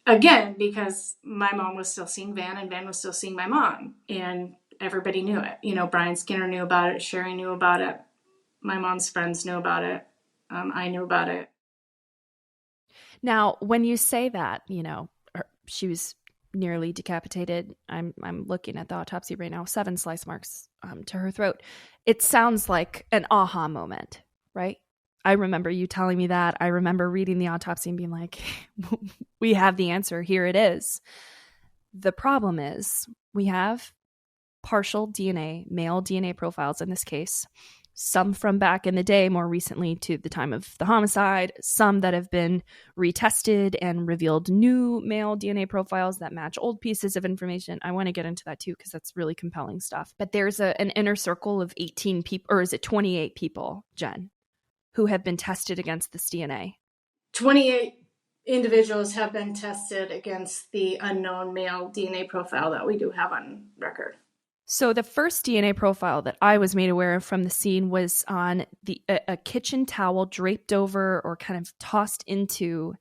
Again, because my mom was still seeing Van and Van was still seeing my mom. And everybody knew it. Brian Skinner knew about it. Sherry knew about it. My mom's friends knew about it. I knew about it. Now, when you say that, she was nearly decapitated. I'm looking at the autopsy right now. 7 slice marks to her throat. It sounds like an aha moment, right? I remember you telling me that. I remember reading the autopsy and being like, we have the answer. Here it is. The problem is we have partial DNA, male DNA profiles in this case, some from back in the day, more recently to the time of the homicide, some that have been retested and revealed new male DNA profiles that match old pieces of information. I want to get into that too, because that's really compelling stuff. But there's an inner circle of 18 people, or is it 28 people, Jenn, who have been tested against this DNA? 28 individuals have been tested against the unknown male DNA profile that we do have on record. So the first DNA profile that I was made aware of from the scene was on a kitchen towel draped over or kind of tossed into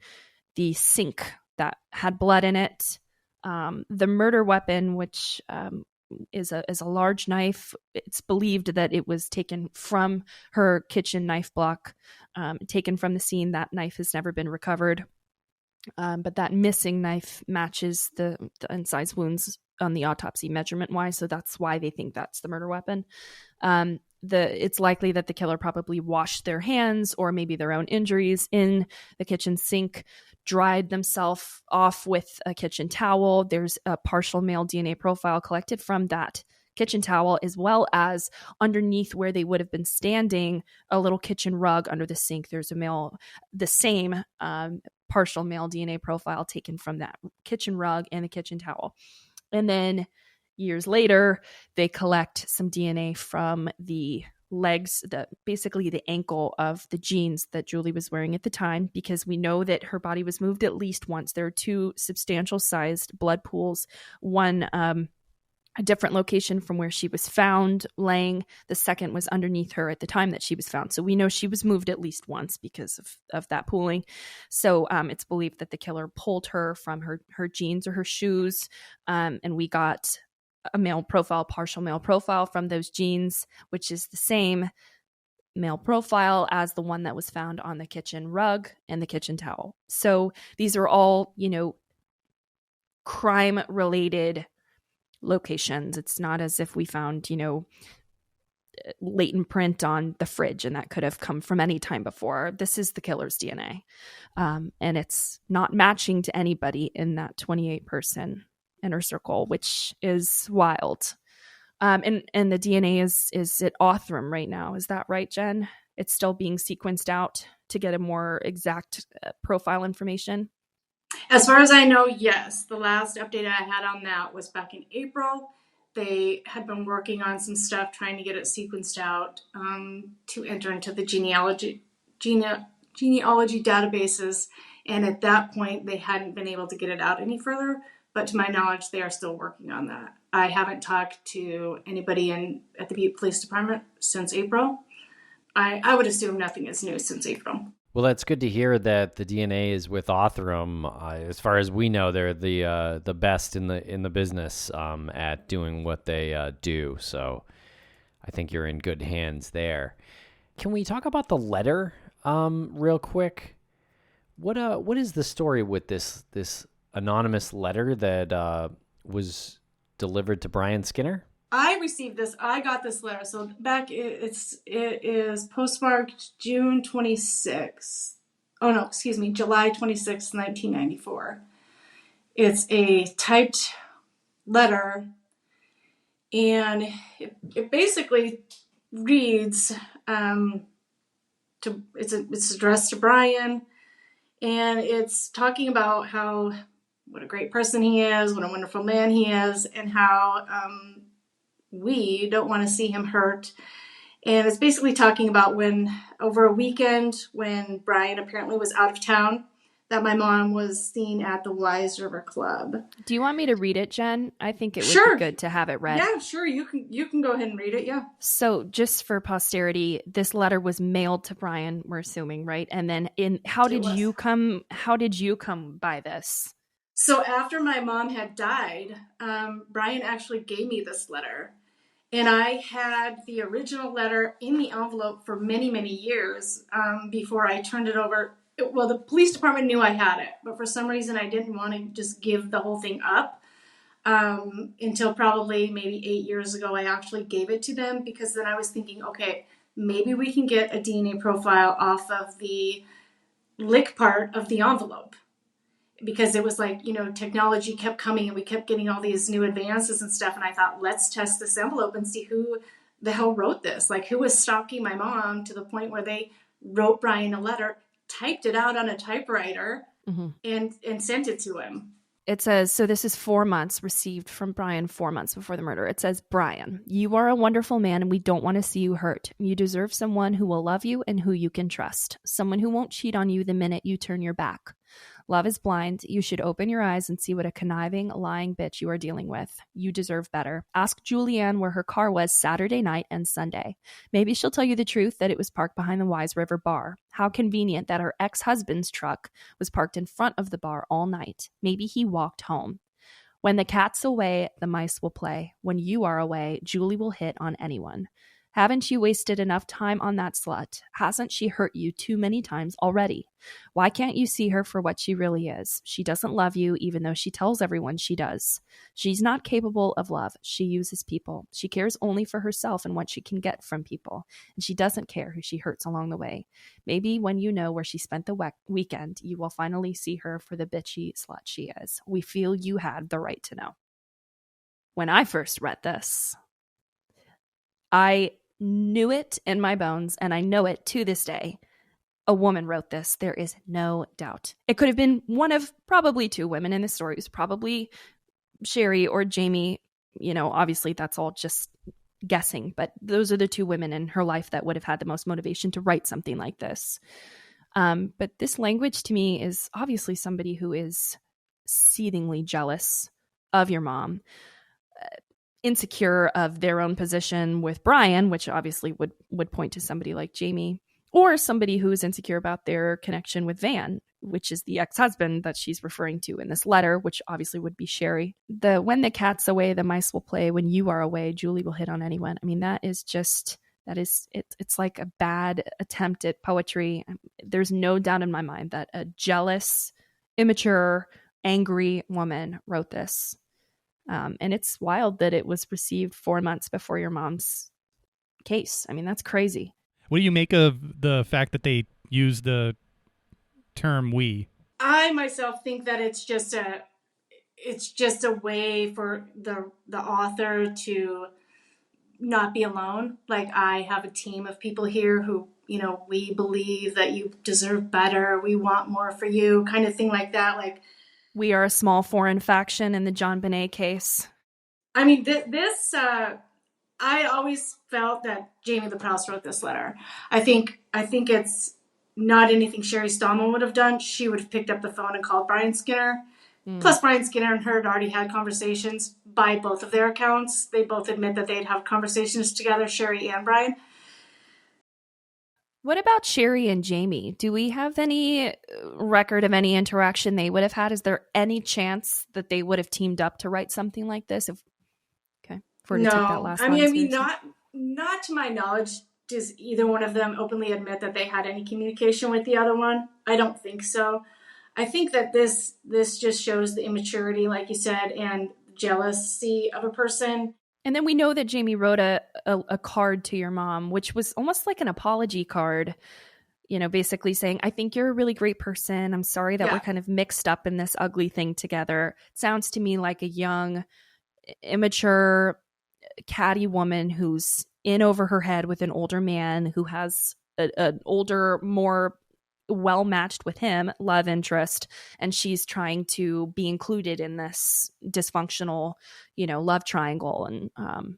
the sink that had blood in it. The murder weapon, which is a large knife. It's believed that it was taken from her kitchen knife block, taken from the scene. That knife has never been recovered. But that missing knife matches the incised wounds on the autopsy measurement wise, so that's why they think that's the murder weapon. It's likely that the killer probably washed their hands or maybe their own injuries in the kitchen sink, dried themselves off with a kitchen towel. There's a partial male DNA profile collected from that kitchen towel, as well as underneath where they would have been standing, a little kitchen rug under the sink. There's the same partial male DNA profile taken from that kitchen rug and the kitchen towel. And then years later, they collect some DNA from the legs, basically the ankle of the jeans that Julie was wearing at the time, because we know that her body was moved at least once. There are two substantial sized blood pools, one a different location from where she was found laying. The second was underneath her at the time that she was found. So we know she was moved at least once because of that pooling. So it's believed that the killer pulled her from her jeans or her shoes. And we got a male profile, partial male profile from those jeans, which is the same male profile as the one that was found on the kitchen rug and the kitchen towel. So these are all, crime related locations. It's not as if we found, latent print on the fridge and that could have come from any time before. This is the killer's DNA. And it's not matching to anybody in that 28-person inner circle, which is wild. And the DNA is at Othram right now. Is that right, Jen? It's still being sequenced out to get a more exact profile information? As far as I know, yes. The last update I had on that was back in April. They had been working on some stuff, trying to get it sequenced out to enter into the genealogy databases. And at that point, they hadn't been able to get it out any further. But to my knowledge, they are still working on that. I haven't talked to anybody at the Butte Police Department since April. I would assume nothing is new since April. Well, that's good to hear that the DNA is with Othram. As far as we know, they're the best in the business at doing what they do. So I think you're in good hands there. Can we talk about the letter real quick? What is the story with this anonymous letter that was delivered to Brian Skinner? I received this. I got this letter. So it is postmarked June 26th. Oh no, excuse me, July 26th, 1994. It's a typed letter, and it basically reads it's addressed to Brian, and it's talking about what a great person he is, what a wonderful man he is, and how we don't want to see him hurt. And it's basically talking about when, over a weekend, when Brian apparently was out of town, that my mom was seen at the Wise River Club. Do you want me to read it, Jen? I think it would be good to have it read. Yeah, sure. You can go ahead and read it, yeah. So just for posterity, this letter was mailed to Brian, we're assuming, right? And then how did you come by this? So after my mom had died, Brian actually gave me this letter. And I had the original letter in the envelope for many, many years before I turned it over. Well, the police department knew I had it, but for some reason I didn't want to just give the whole thing up until probably maybe 8 years ago. I actually gave it to them because then I was thinking, okay, maybe we can get a DNA profile off of the lick part of the envelope. Because it was like, technology kept coming and we kept getting all these new advances and stuff. And I thought, let's test this envelope and see who the hell wrote this. Like, who was stalking my mom to the point where they wrote Brian a letter, typed it out on a typewriter, and sent it to him. It says, so this is 4 months received from Brian 4 months before the murder. It says, Brian, you are a wonderful man and we don't want to see you hurt. You deserve someone who will love you and who you can trust. Someone who won't cheat on you the minute you turn your back. Love is blind. You should open your eyes and see what a conniving, lying bitch you are dealing with. You deserve better. Ask Julianne where her car was Saturday night and Sunday. Maybe she'll tell you the truth that it was parked behind the Wise River bar. How convenient that her ex-husband's truck was parked in front of the bar all night. Maybe he walked home. When the cat's away, the mice will play. When you are away, Julie will hit on anyone. Haven't you wasted enough time on that slut? Hasn't she hurt you too many times already? Why can't you see her for what she really is? She doesn't love you, even though she tells everyone she does. She's not capable of love. She uses people. She cares only for herself and what she can get from people. And she doesn't care who she hurts along the way. Maybe when you know where she spent the weekend, you will finally see her for the bitchy slut she is. We feel you had the right to know. When I first read this, I knew it in my bones, and I know it to this day. A woman wrote this. There is no doubt. It could have been one of probably two women in the story. It was probably Sherry or Jamie. You know, obviously that's all just guessing, but those are the two women in her life that would have had the most motivation to write something like this. But this language to me is obviously somebody who is seethingly jealous of your mom, insecure of their own position with Brian, which obviously would point to somebody like Jamie, or somebody who is insecure about their connection with Van, which is the ex-husband that she's referring to in this letter, which obviously would be Sherry. When the cat's away, the mice will play. When you are away, Julie will hit on anyone. I mean, it's like a bad attempt at poetry. There's no doubt in my mind that a jealous, immature, angry woman wrote this. And it's wild that it was received 4 months before your mom's case. I mean, that's crazy. What do you make of the fact that they use the term we? I myself think that it's just a way for the author to not be alone. Like, I have a team of people here who, you know, we believe that you deserve better. We want more for you, kind of thing like that. Like, we are a small foreign faction in the John Bonet case. I mean, I always felt that Jamie the Prowse wrote this letter. I think it's not anything Sherry Stallman would have done. She would have picked up the phone and called Brian Skinner. Plus, Brian Skinner and her had already had conversations by both of their accounts. They both admit that they'd have conversations together, Sherry and Brian. What about Sherry and Jamie? Do we have any record of any interaction they would have had? Is there any chance that they would have teamed up to write something like this? If we're to take that last line seriously. not to my knowledge. Does either one of them openly admit that they had any communication with the other one? I don't think so. I think that this just shows the immaturity, like you said, and jealousy of a person. And then we know that Jamie wrote a card to your mom, which was almost like an apology card, you know, basically saying, I think you're a really great person. I'm sorry that we're kind of mixed up in this ugly thing together. It sounds to me like a young, immature, catty woman who's in over her head with an older man who has an older, more well-matched with him love interest, and she's trying to be included in this dysfunctional, you know, love triangle. And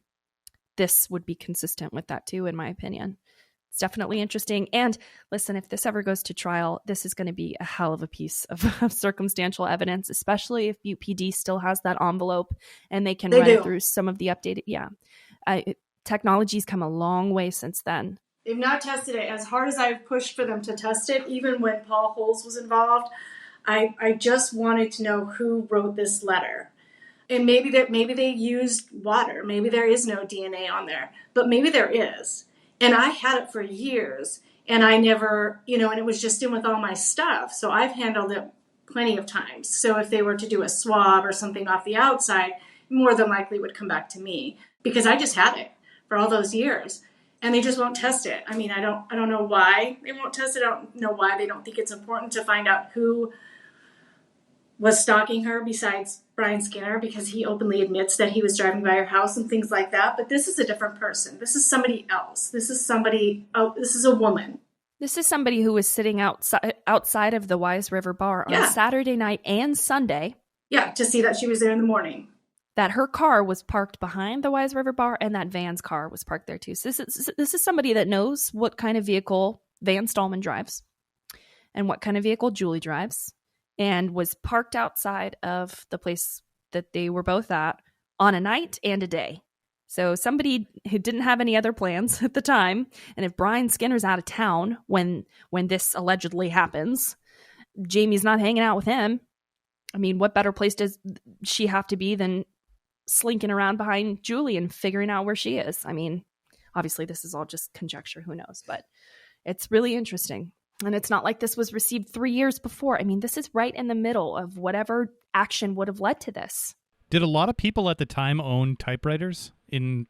this would be consistent with that too, in my opinion. It's definitely interesting. And listen, if this ever goes to trial, this is going to be a hell of a piece of circumstantial evidence, especially if Butte PD still has that envelope and they can run it through some of the updated. Technology's come a long way since then. They've not tested it as hard as I've pushed for them to test it. Even when Paul Holes was involved, I just wanted to know who wrote this letter. And maybe they used water. Maybe there is no DNA on there, but maybe there is. And I had it for years, and I never, you know, and it was just in with all my stuff. So I've handled it plenty of times. So if they were to do a swab or something off the outside, more than likely would come back to me, because I just had it for all those years. And they just won't test it. I mean, I don't know why they won't test it. I don't know why they don't think it's important to find out who was stalking her besides Brian Skinner, because he openly admits that he was driving by her house and things like that. But this is a different person. This is somebody else. This is a woman. This is somebody who was sitting outside of the Wise River Bar on Saturday night and Sunday. Yeah, to see that she was there in the morning. That her car was parked behind the Wise River Bar, and that Van's car was parked there too. So this is somebody that knows what kind of vehicle Van Stallman drives and what kind of vehicle Julie drives, and was parked outside of the place that they were both at on a night and a day. So somebody who didn't have any other plans at the time, and if Brian Skinner's out of town when this allegedly happens, Jamie's not hanging out with him. I mean, what better place does she have to be than slinking around behind Julie and figuring out where she is? I mean, Obviously, this is all just conjecture. Who knows? But it's really interesting. And it's not like this was received 3 years before. I mean, this is right in the middle of whatever action would have led to this. Did a lot of people at the time own typewriters in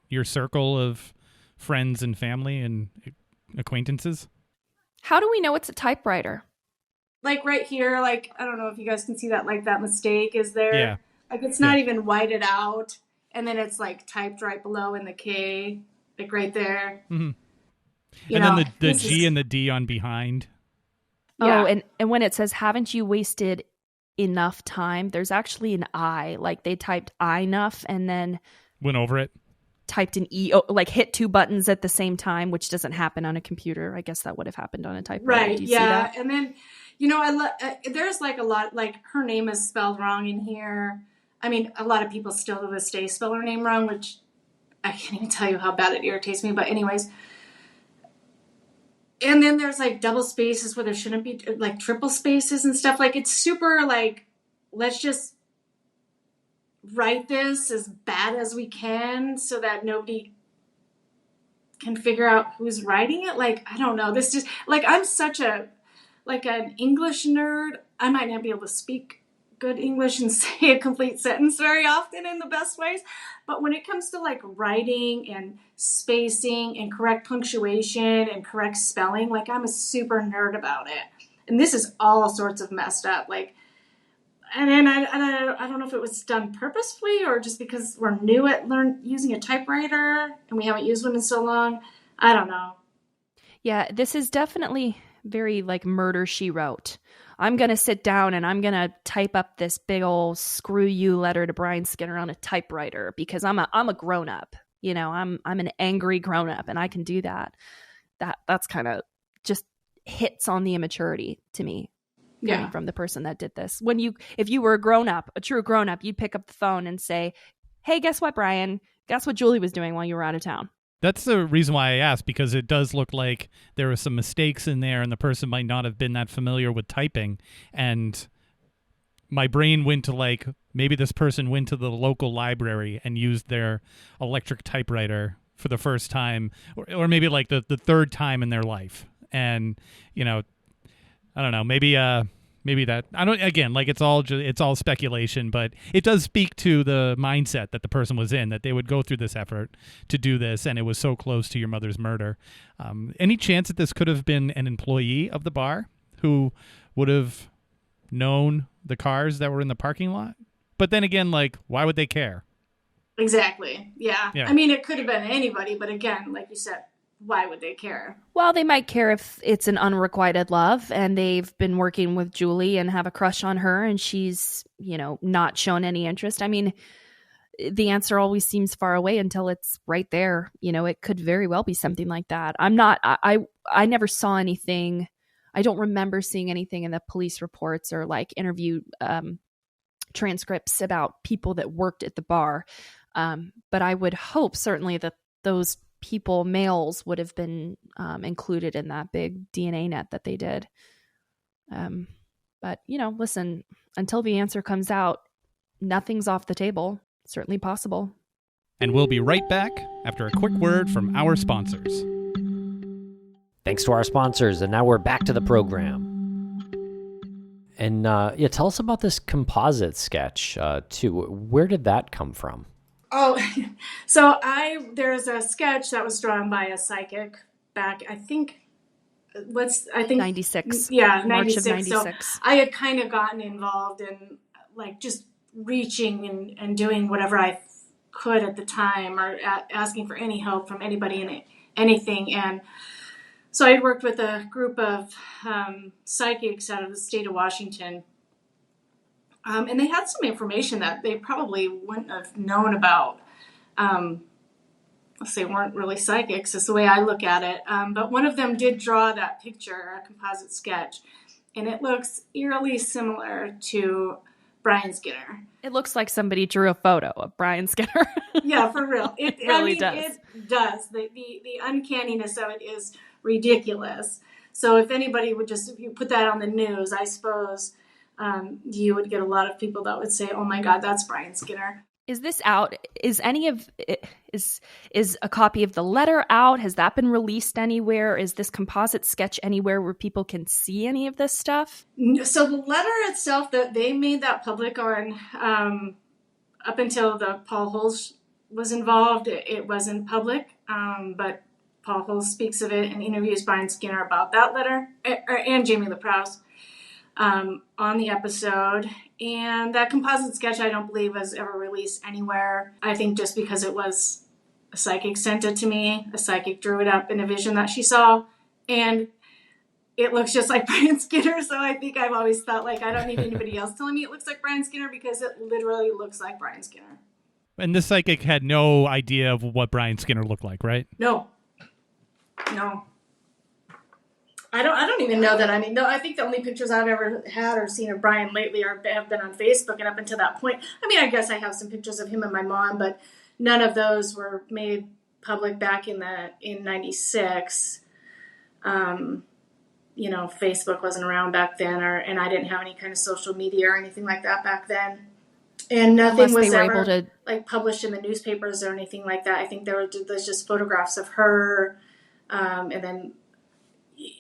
your circle of friends and family and acquaintances? How do we know it's a typewriter? Like right here, like, I don't know if you guys can see that, like that mistake is there. Yeah. Like it's not even whited out. And then it's like typed right below in the K, like right there. Mm-hmm. You and know, then the G and the D on behind. Yeah. Oh, and when it says, haven't you wasted enough time, there's actually an I. Like they typed I enough and then went over it. Typed an E, like hit two buttons at the same time, which doesn't happen on a computer. I guess that would have happened on a typewriter. Right, Do you yeah. see that? And then, you know, there's like a lot, like her name is spelled wrong in here. I mean, a lot of people still to this day spell her name wrong, which I can't even tell you how bad it irritates me. But anyways, and then there's like double spaces where there shouldn't be, like triple spaces and stuff. Like it's super like, let's just write this as bad as we can so that nobody can figure out who's writing it. Like, I don't know. This just, like, I'm such a, like an English nerd. I might not be able to speak good English and say a complete sentence very often in the best ways. But when it comes to like writing and spacing and correct punctuation and correct spelling, like I'm a super nerd about it. And this is all sorts of messed up. Like, and then I don't know if it was done purposefully or just because we're new at using a typewriter and we haven't used one in so long. I don't know. Yeah, this is definitely very like Murder, She Wrote. I'm going to sit down and I'm going to type up this big old screw you letter to Brian Skinner on a typewriter because I'm a grown up. You know, I'm an angry grown up and I can do that. That's kind of just hits on the immaturity to me. Coming from the person that did this. If you were a grown up, a true grown up, you'd pick up the phone and say, "Hey, guess what, Brian? Guess what Julie was doing while you were out of town?" That's the reason why I asked, because it does look like there were some mistakes in there and the person might not have been that familiar with typing. And my brain went to like, maybe this person went to the local library and used their electric typewriter for the first time, or maybe like the third time in their life. And, you know, I don't know, maybe that, I don't, again, like it's all speculation, but it does speak to the mindset that the person was in, that they would go through this effort to do this, and it was so close to your mother's murder. Any chance that this could have been an employee of the bar who would have known the cars that were in the parking lot? But then again, like, why would they care? Exactly. Yeah. I mean, it could have been anybody, but again, like you said, why would they care? Well, they might care if it's an unrequited love and they've been working with Julie and have a crush on her and she's, you know, not shown any interest. I mean, the answer always seems far away until it's right there. You know, it could very well be something like that. I never saw anything. I don't remember seeing anything in the police reports or like interview transcripts about people that worked at the bar. But I would hope certainly that those people, males, would have been included in that big DNA net that they did. But, you know, listen, until the answer comes out, nothing's off the table. It's certainly possible. And we'll be right back after a quick word from our sponsors. Thanks to our sponsors, and now we're back to the program. And tell us about this composite sketch, too. Where did that come from? Oh, so there's a sketch that was drawn by a psychic back, I think 96. Yeah, 96. March of 96. So I had kind of gotten involved in like just reaching and doing whatever I could at the time, or asking for any help from anybody in anything. And so I worked with a group of psychics out of the state of Washington. And they had some information that they probably wouldn't have known about. They weren't really psychics, is the way I look at it. But one of them did draw that picture, a composite sketch, and it looks eerily similar to Brian Skinner. It looks like somebody drew a photo of Brian Skinner. Yeah, for real. It really does. It does. The uncanniness of it is ridiculous. So if anybody would if you put that on the news, I suppose you would get a lot of people that would say, "Oh my God, that's Brian Skinner." Is this out? Is any of is a copy of the letter out? Has that been released anywhere? Is this composite sketch anywhere where people can see any of this stuff? So the letter itself, that they made that public on up until the Paul Holes was involved, it wasn't public. But Paul Holes speaks of it and interviews Brian Skinner about that letter, and Jamie LaProuse on the episode. And that composite sketch, I don't believe, was ever released anywhere. I think just because it was a psychic sent it to me. A psychic drew it up in a vision that she saw. And it looks just like Brian Skinner. So I think I've always felt like I don't need anybody else telling me it looks like Brian Skinner, because it literally looks like Brian Skinner. And this psychic had no idea of what Brian Skinner looked like, right? No. I don't even know that. I mean, no, I think the only pictures I've ever had or seen of Brian lately have been on Facebook, and up until that point, I mean, I guess I have some pictures of him and my mom, but none of those were made public back in 96. Facebook wasn't around back then, and I didn't have any kind of social media or anything like that back then. And nothing was ever like published in the newspapers or anything like that. I think there's just photographs of her, and then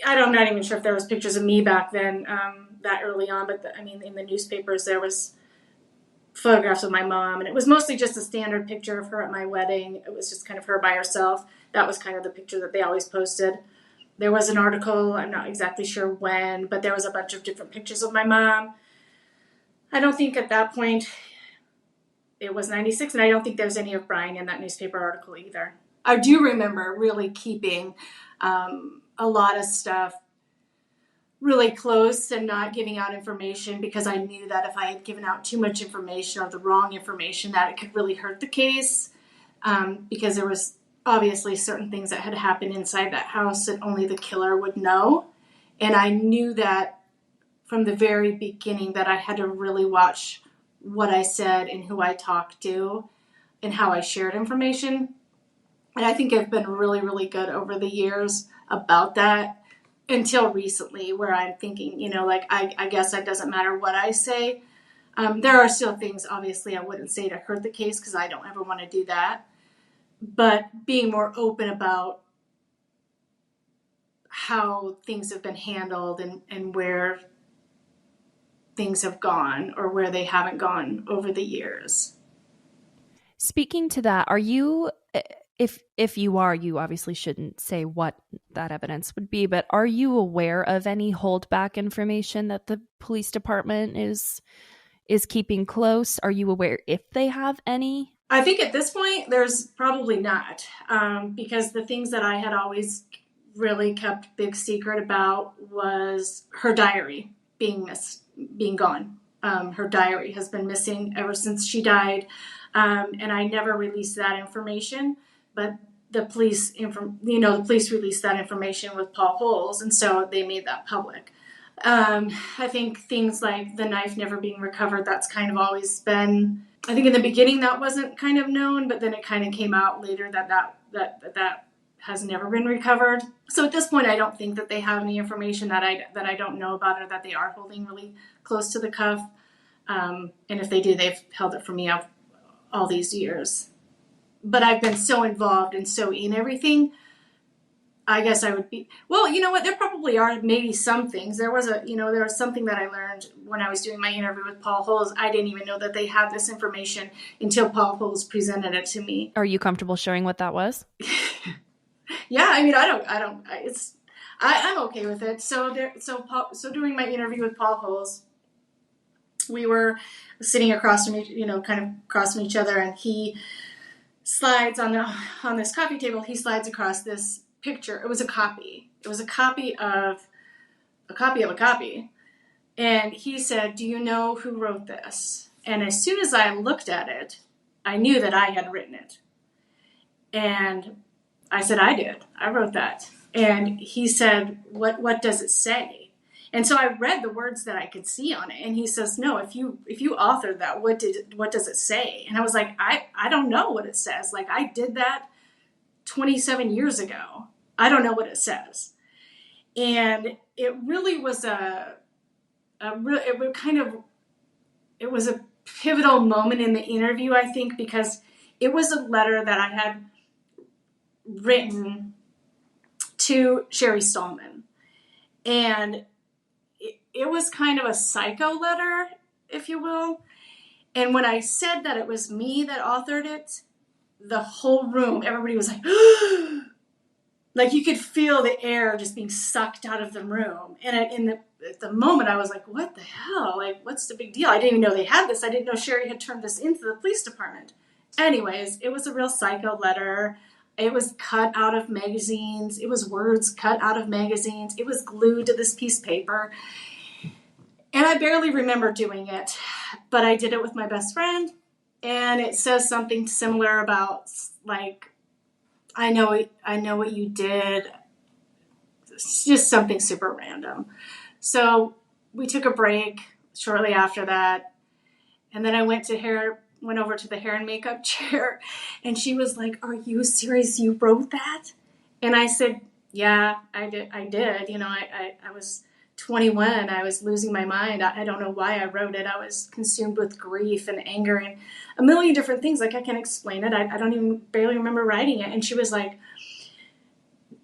I'm not even sure if there was pictures of me back then that early on. But in the newspapers there was photographs of my mom, and it was mostly just a standard picture of her at my wedding. It was just kind of her by herself. That was kind of the picture that they always posted. There was an article, I'm not exactly sure when, but there was a bunch of different pictures of my mom. I don't think at that point it was 96, and I don't think there's any of Brian in that newspaper article either. I do remember really keeping a lot of stuff really close and not giving out information, because I knew that if I had given out too much information or the wrong information, that it could really hurt the case, because there was obviously certain things that had happened inside that house that only the killer would know. And I knew that from the very beginning that I had to really watch what I said and who I talked to and how I shared information. And I think I've been really, really good over the years about that, until recently, where I'm thinking, I guess it doesn't matter what I say. There are still things, obviously, I wouldn't say to hurt the case, because I don't ever want to do that. But being more open about how things have been handled and where things have gone or where they haven't gone over the years. Speaking to that, are you, if you are, you obviously shouldn't say what that evidence would be, but are you aware of any holdback information that the police department is keeping close? Are you aware if they have any? I think at this point, there's probably not, because the things that I had always really kept big secret about was her diary being gone. Her diary has been missing ever since she died, and I never released that information. But the police, the police released that information with Paul Holes, and so they made that public. I think things like the knife never being recovered, that's kind of always been, I think in the beginning that wasn't kind of known, but then it kind of came out later that has never been recovered. So at this point, I don't think that they have any information that I don't know about, or that they are holding really close to the cuff. And if they do, they've held it from me all these years. But I've been so involved and so in everything, I guess I would be, well, you know what, there probably are maybe some things. There was something that I learned when I was doing my interview with Paul Holes. I didn't even know that they had this information until Paul Holes presented it to me. Are you comfortable sharing what that was? Yeah, I'm okay with it. So during my interview with Paul Holes, we were sitting across from kind of across from each other, and he slides on this coffee table. He slides across this picture. It was a copy. It was a copy of a copy. And he said, "Do you know who wrote this?" And as soon as I looked at it, I knew that I had written it. And I said, "I did. I wrote that." And he said, "What does it say?" And so I read the words that I could see on it. And he says, "No, if you authored that, what does it say?" And I was like, I don't know what it says. Like, I did that 27 years ago. I don't know what it says. And it really was it was pivotal moment in the interview, I think, because it was a letter that I had written to Sherry Stallman. And it was kind of a psycho letter, if you will. And when I said that it was me that authored it, the whole room, everybody was like, like you could feel the air just being sucked out of the room. And at the moment, I was like, what the hell? Like, what's the big deal? I didn't even know they had this. I didn't know Sherry had turned this into the police department. Anyways, it was a real psycho letter. It was cut out of magazines. It was words cut out of magazines. It was glued to this piece of paper. And I barely remember doing it, but I did it with my best friend. And it says something similar about, like, I know what you did. It's just something super random. So we took a break shortly after that. And then I went over to the hair and makeup chair, and she was like, "Are you serious? You wrote that?" And I said, "Yeah, I did. You know, I was 21. I was losing my mind. I don't know why I wrote it. I was consumed with grief and anger and a million different things. Like, I can't explain it. I don't even barely remember writing it." And she was like,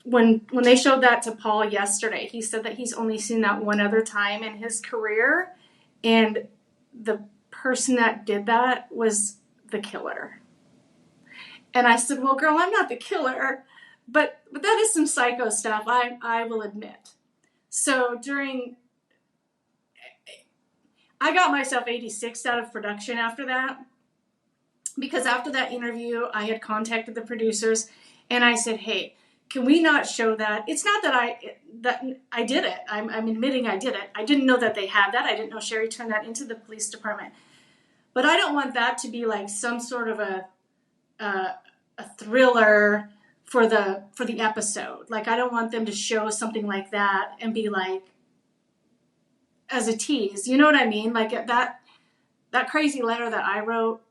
when they showed that to Paul yesterday, he said that he's only seen that one other time in his career. And the person that did that was the killer. And I said, "Well, girl, I'm not the killer, but that is some psycho stuff, I will admit." So I got myself 86 out of production after that, because after that interview, I had contacted the producers and I said, "Hey, can we not show that?" It's not that I did it. I'm admitting I did it. I didn't know that they had that. I didn't know Sherry turned that into the police department. But I don't want that to be like some sort of a thriller for the episode. Like, I don't want them to show something like that and be like, as a tease. You know what I mean? Like, that crazy letter that I wrote,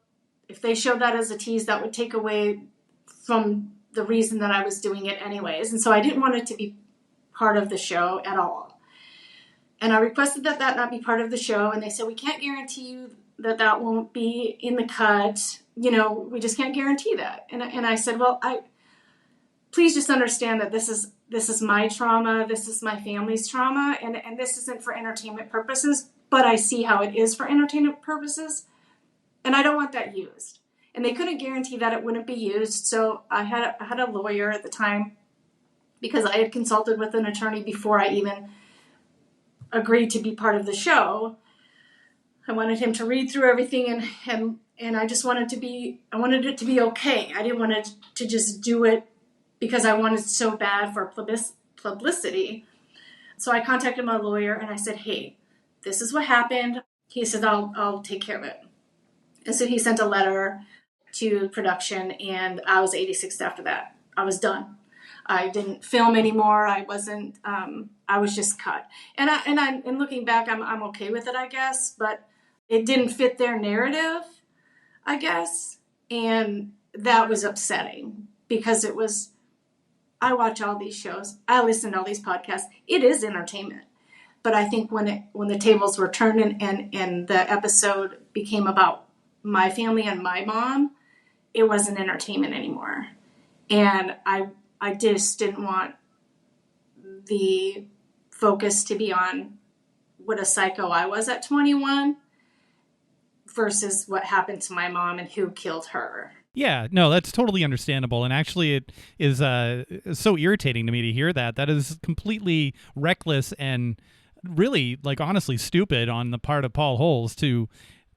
if they showed that as a tease, that would take away from the reason that I was doing it anyways. And so I didn't want it to be part of the show at all. And I requested that not be part of the show. And they said, "We can't guarantee you that won't be in the cut. You know, we just can't guarantee that." And I said, "Well, please just understand that this is my trauma. This is my family's trauma. And this isn't for entertainment purposes, but I see how it is for entertainment purposes. And I don't want that used." And they couldn't guarantee that it wouldn't be used. So I had a lawyer at the time, because I had consulted with an attorney before I even agreed to be part of the show. I wanted him to read through everything, and I just wanted it to be okay. I didn't want it to just do it because I wanted so bad for publicity. So I contacted my lawyer and I said, "Hey, this is what happened." He said, I'll take care of it. And so he sent a letter to production, and I was 86 after that. I was done. I didn't film anymore. I wasn't, I was just cut. And looking back, I'm okay with it, I guess, but it didn't fit their narrative, I guess. And that was upsetting, because I watch all these shows. I listen to all these podcasts. It is entertainment. But I think when the tables were turned and the episode became about my family and my mom, it wasn't entertainment anymore. And I just didn't want the focus to be on what a psycho I was at 21 versus what happened to my mom and who killed her. Yeah, no, that's totally understandable. And actually, it is so irritating to me to hear that. That is completely reckless and really, like, honestly stupid on the part of Paul Holes to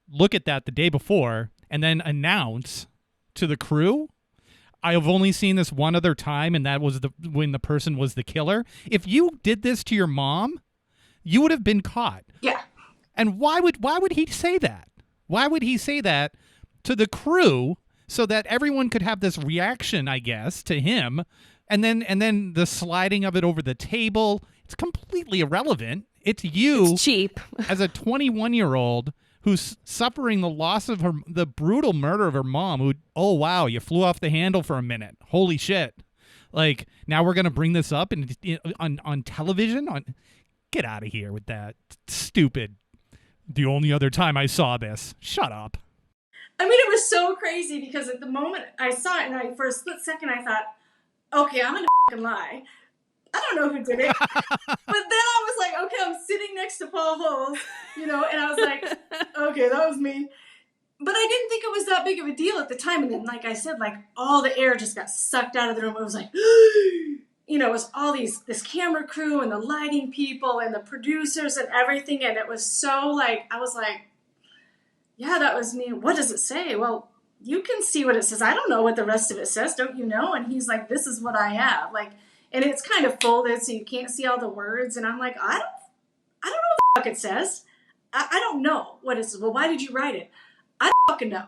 look at that the day before and then announce to the crew, "I have only seen this one other time, and that was when the person was the killer." If you did this to your mom, you would have been caught. Yeah. And why would he say that? Why would he say that to the crew so that everyone could have this reaction, I guess, to him? And then the sliding of it over the table, it's completely irrelevant. It's you. It's cheap. As a 21-year-old who's suffering the loss of the brutal murder of her mom, who, oh, wow, you flew off the handle for a minute. Holy shit. Like, now we're going to bring this up on television? Get out of here with that. Stupid. The only other time I saw this. Shut up. I mean, it was so crazy because at the moment I saw it, and for a split second I thought, okay, I'm gonna fucking lie. I don't know who did it. But then I was like, okay, I'm sitting next to Paul Holes, and I was like, okay, that was me. But I didn't think it was that big of a deal at the time. And then, like I said, like all the air just got sucked out of the room. It was like, it was all this camera crew and the lighting people and the producers and everything. And it was so like, I was like, yeah, that was me. What does it say? Well, you can see what it says. I don't know what the rest of it says. Don't you know? And he's like, this is what I have. Like, and it's kind of folded so you can't see all the words. And I'm like, I don't know what the fuck it says. I don't know what it says. Well, why did you write it? I don't fucking know.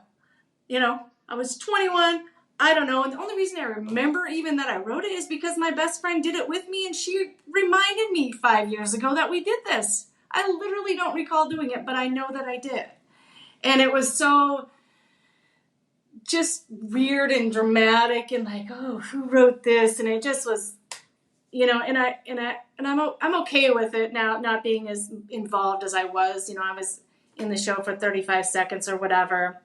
I was 21. I don't know. And the only reason I remember even that I wrote it is because my best friend did it with me. And she reminded me 5 years ago that we did this. I literally don't recall doing it, but I know that I did. And it was so just weird and dramatic and like, oh, who wrote this? And it just was, I'm okay with it now, not being as involved as I was. I was in the show for 35 seconds or whatever.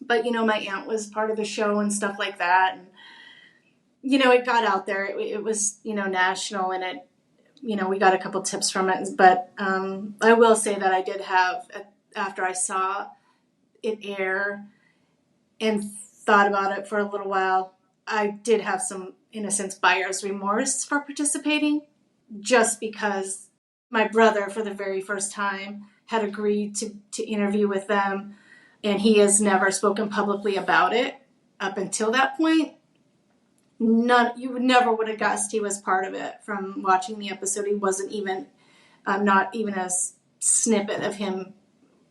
But, my aunt was part of the show and stuff like that. And, it got out there. It was, national, and it, we got a couple tips from it. But I will say that I did have, after I saw it air and thought about it for a little while, I did have some, in a sense, buyer's remorse for participating, just because my brother, for the very first time, had agreed to interview with them, and he has never spoken publicly about it up until that point. You never would have guessed he was part of it from watching the episode. He wasn't even, not even a snippet of him.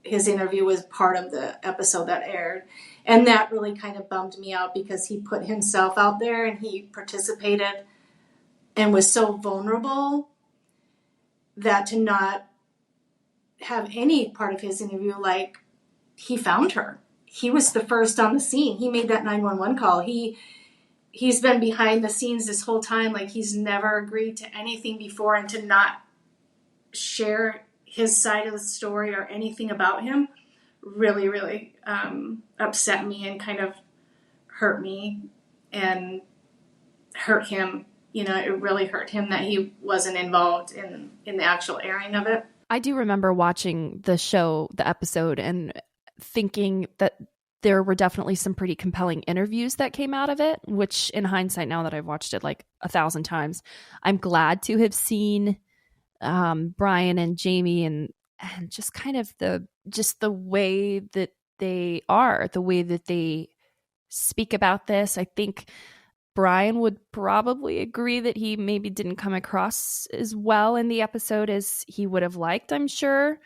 His interview was part of the episode that aired. And that really kind of bummed me out because he put himself out there and he participated and was so vulnerable that to not have any part of his interview, like, he found her. He was the first on the scene. He made that 911 call. He's been behind the scenes this whole time. Like, he's never agreed to anything before, and to not share his side of the story or anything about him really, really upset me and kind of hurt me and hurt him. It really hurt him that he wasn't involved in the actual airing of it. I do remember watching the show, the episode, and thinking that there were definitely some pretty compelling interviews that came out of it, which in hindsight, now that I've watched it like 1,000 times, I'm glad to have seen Brian and Jamie and just kind of the way that they are, the way that they speak about this. I think Brian would probably agree that he maybe didn't come across as well in the episode as he would have liked, I'm sure.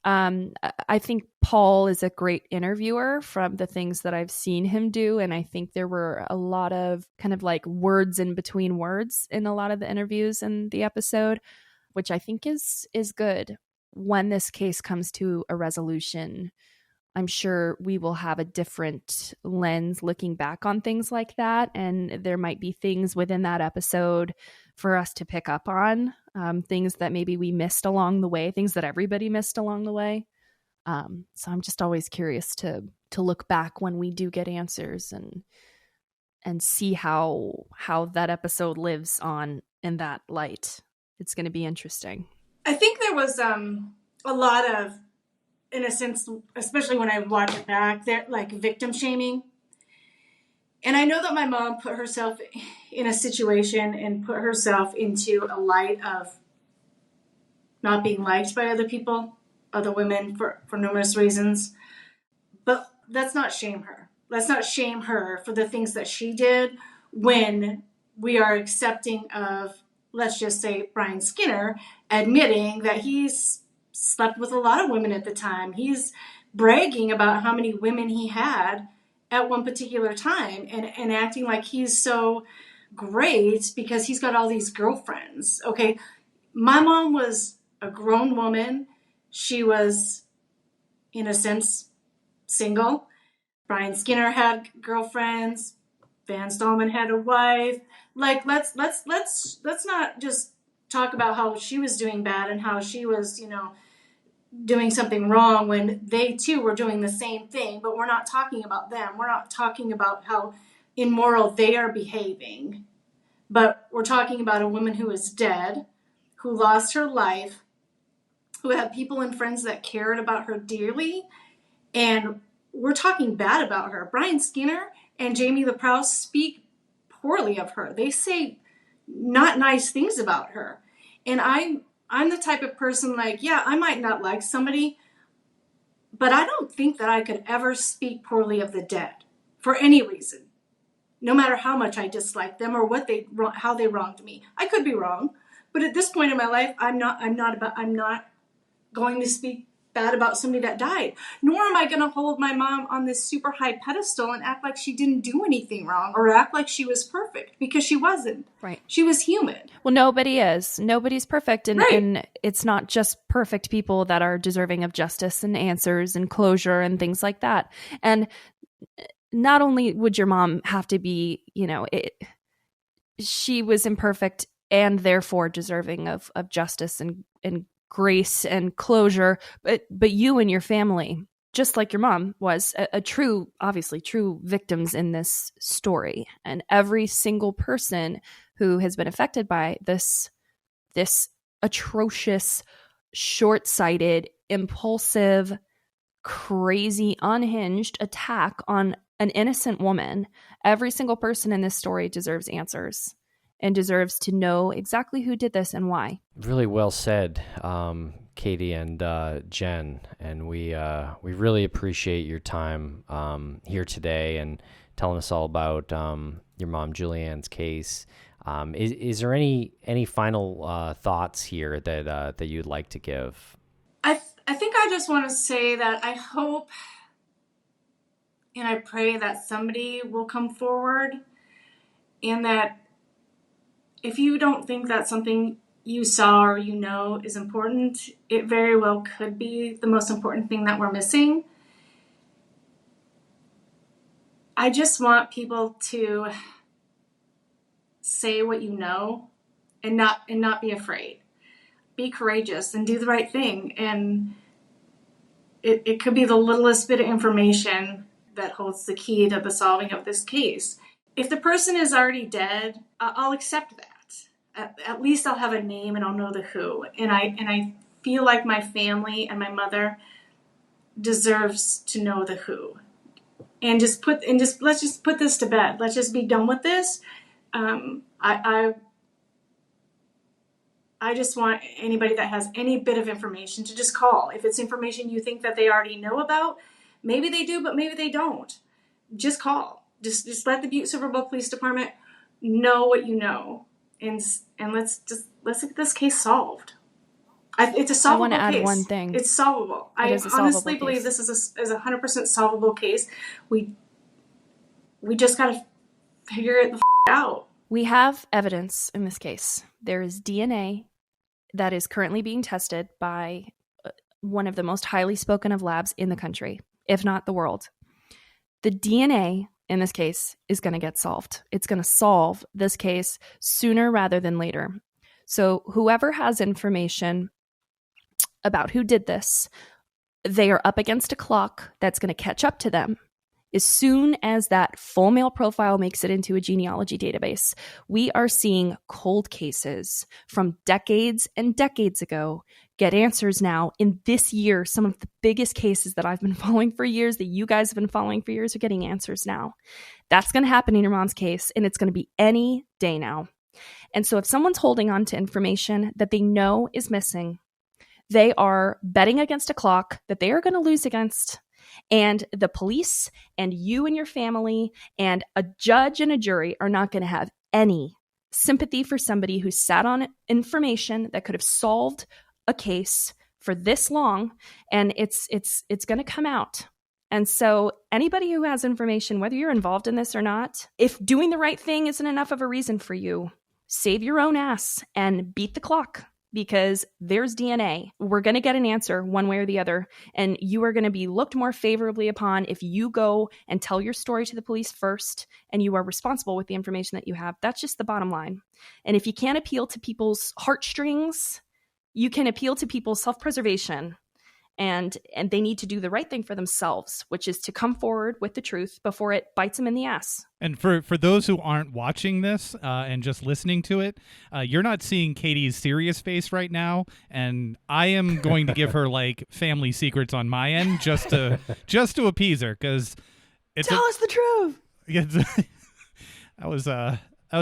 I think Paul is a great interviewer from the things that I've seen him do. And I think there were a lot of kind of like words in between words in a lot of the interviews in the episode, which I think is good. When this case comes to a resolution, I'm sure we will have a different lens looking back on things like that. And there might be things within that episode for us to pick up on, things that maybe we missed along the way, things that everybody missed along the way. So I'm just always curious to look back when we do get answers and see how that episode lives on in that light. It's going to be interesting. I think there was a lot of, in a sense, especially when I watch it back, there like victim shaming. And I know that my mom put herself in a situation and put herself into a light of not being liked by other people, other women, for numerous reasons. But let's not shame her. Let's not shame her for the things that she did when we are accepting of, let's just say, Brian Skinner admitting that he's slept with a lot of women at the time. He's bragging about how many women he had at one particular time and acting like he's so great because he's got all these girlfriends. Okay, my mom was a grown woman. She was, in a sense, single. Brian Skinner had girlfriends. Van Stallman had a wife. Like, let's not just talk about how she was doing bad and how she was, doing something wrong when they too were doing the same thing, but we're not talking about them. We're not talking about how immoral they are behaving, but we're talking about a woman who is dead, who lost her life, who had people and friends that cared about her dearly, and we're talking bad about her. Brian Skinner and Jamie LaProuse speak poorly of her. They say not nice things about her. And I'm the type of person, like, yeah, I might not like somebody, but I don't think that I could ever speak poorly of the dead for any reason, no matter how much I dislike them or how they wronged me. I could be wrong, but at this point in my life, I'm not going to speak bad about somebody that died. Nor am I going to hold my mom on this super high pedestal and act like she didn't do anything wrong or act like she was perfect, because she wasn't. Right. She was human. Well, nobody is. Nobody's perfect. And, Right. and it's not just perfect people that are deserving of justice and answers and closure and things like that. And not only would your mom have to be, she was imperfect and therefore deserving of justice and grace and closure, but you and your family, just like your mom was, obviously true victims in this story. And every single person who has been affected by this atrocious, short-sighted, impulsive, crazy, unhinged attack on an innocent woman, every single person in this story deserves answers and deserves to know exactly who did this and why. Really well said, Katie and Jenn. And we really appreciate your time here today and telling us all about your mom Julianne's case. Is there any final thoughts here that you'd like to give? I think I just want to say that I hope and I pray that somebody will come forward, and that if you don't think that something you saw or is important, it very well could be the most important thing that we're missing. I just want people to say what you know and not be afraid. Be courageous and do the right thing. And it could be the littlest bit of information that holds the key to the solving of this case. If the person is already dead, I'll accept that. At least I'll have a name and I'll know the who. And I feel like my family and my mother deserves to know the who. And let's just put this to bed. Let's just be done with this. I just want anybody that has any bit of information to just call. If it's information you think that they already know about, maybe they do, but maybe they don't. Just call. Just let the Butte Silver Bowl Police Department know what you know, and let's get this case solved. It's a solvable case. I want to add one thing. It's solvable. I honestly believe this is a 100% solvable case. We just got to figure it the out. We have evidence in this case. There is DNA that is currently being tested by one of the most highly spoken of labs in the country, if not the world. The DNA in this case is going to get solved. It's going to solve this case sooner rather than later. So whoever has information about who did this, they are up against a clock that's going to catch up to them. As soon as that full male profile makes it into a genealogy database, we are seeing cold cases from decades and decades ago get answers now in this year. Some of the biggest cases that I've been following for years, that you guys have been following for years, are getting answers now. That's going to happen in your mom's case, and it's going to be any day now. And so if someone's holding on to information that they know is missing, they are betting against a clock that they are going to lose against. And the police and you and your family and a judge and a jury are not going to have any sympathy for somebody who sat on information that could have solved a case for this long, and it's going to come out. And so anybody who has information, whether you're involved in this or not, if doing the right thing isn't enough of a reason for you, save your own ass and beat the clock. Because there's DNA. We're going to get an answer one way or the other, and you are going to be looked more favorably upon if you go and tell your story to the police first, and you are responsible with the information that you have. That's just the bottom line. And if you can't appeal to people's heartstrings, you can appeal to people's self-preservation. and they need to do the right thing for themselves, which is to come forward with the truth before it bites them in the ass. And for those who aren't watching this and just listening to it, you're not seeing Katie's serious face right now, and I am going to give her like family secrets on my end just to appease her, because tell us the truth. That was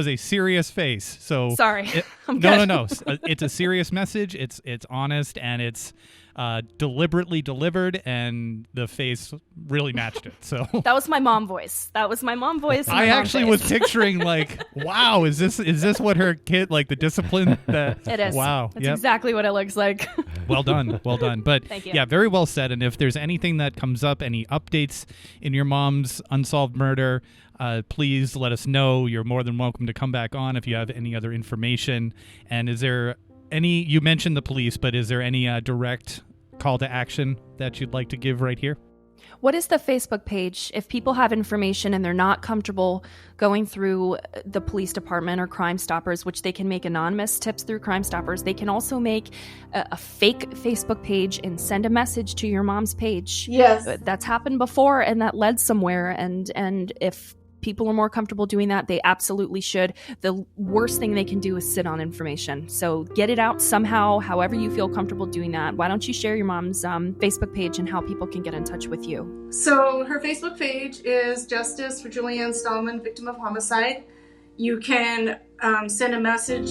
a serious face. So sorry. No. It's a serious message. It's honest, and it's deliberately delivered, and the face really matched it. So that was my mom voice. I actually was picturing like, wow, is this what her kid, like the discipline that it is. Wow. That's exactly what it looks like. Well done. But thank you. Yeah, very well said. And if there's anything that comes up, any updates in your mom's unsolved murder, please let us know. You're more than welcome to come back on if you have any other information. And is there you mentioned the police, but is there any direct call to action that you'd like to give right here? What is the Facebook page? If people have information and they're not comfortable going through the police department or Crime Stoppers, which they can make anonymous tips through Crime Stoppers, they can also make a fake Facebook page and send a message to your mom's page. Yes. That's happened before, and that led somewhere. And if people are more comfortable doing that, they absolutely should. The worst thing they can do is sit on information. So get it out somehow, however you feel comfortable doing that. Why don't you share your mom's Facebook page and how people can get in touch with you? So her Facebook page is Justice for Julianne Stallman, Victim of Homicide. You can send a message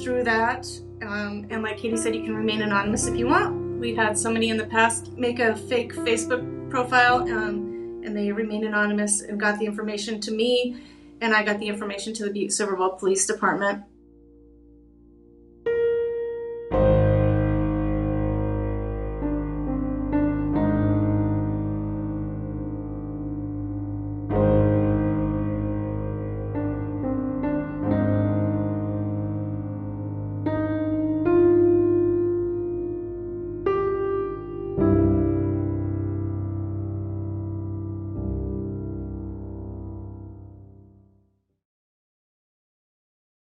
through that. And like Katie said, you can remain anonymous if you want. We've had somebody in the past make a fake Facebook profile and they remained anonymous and got the information to me, and I got the information to the Butte Silverwell Police Department.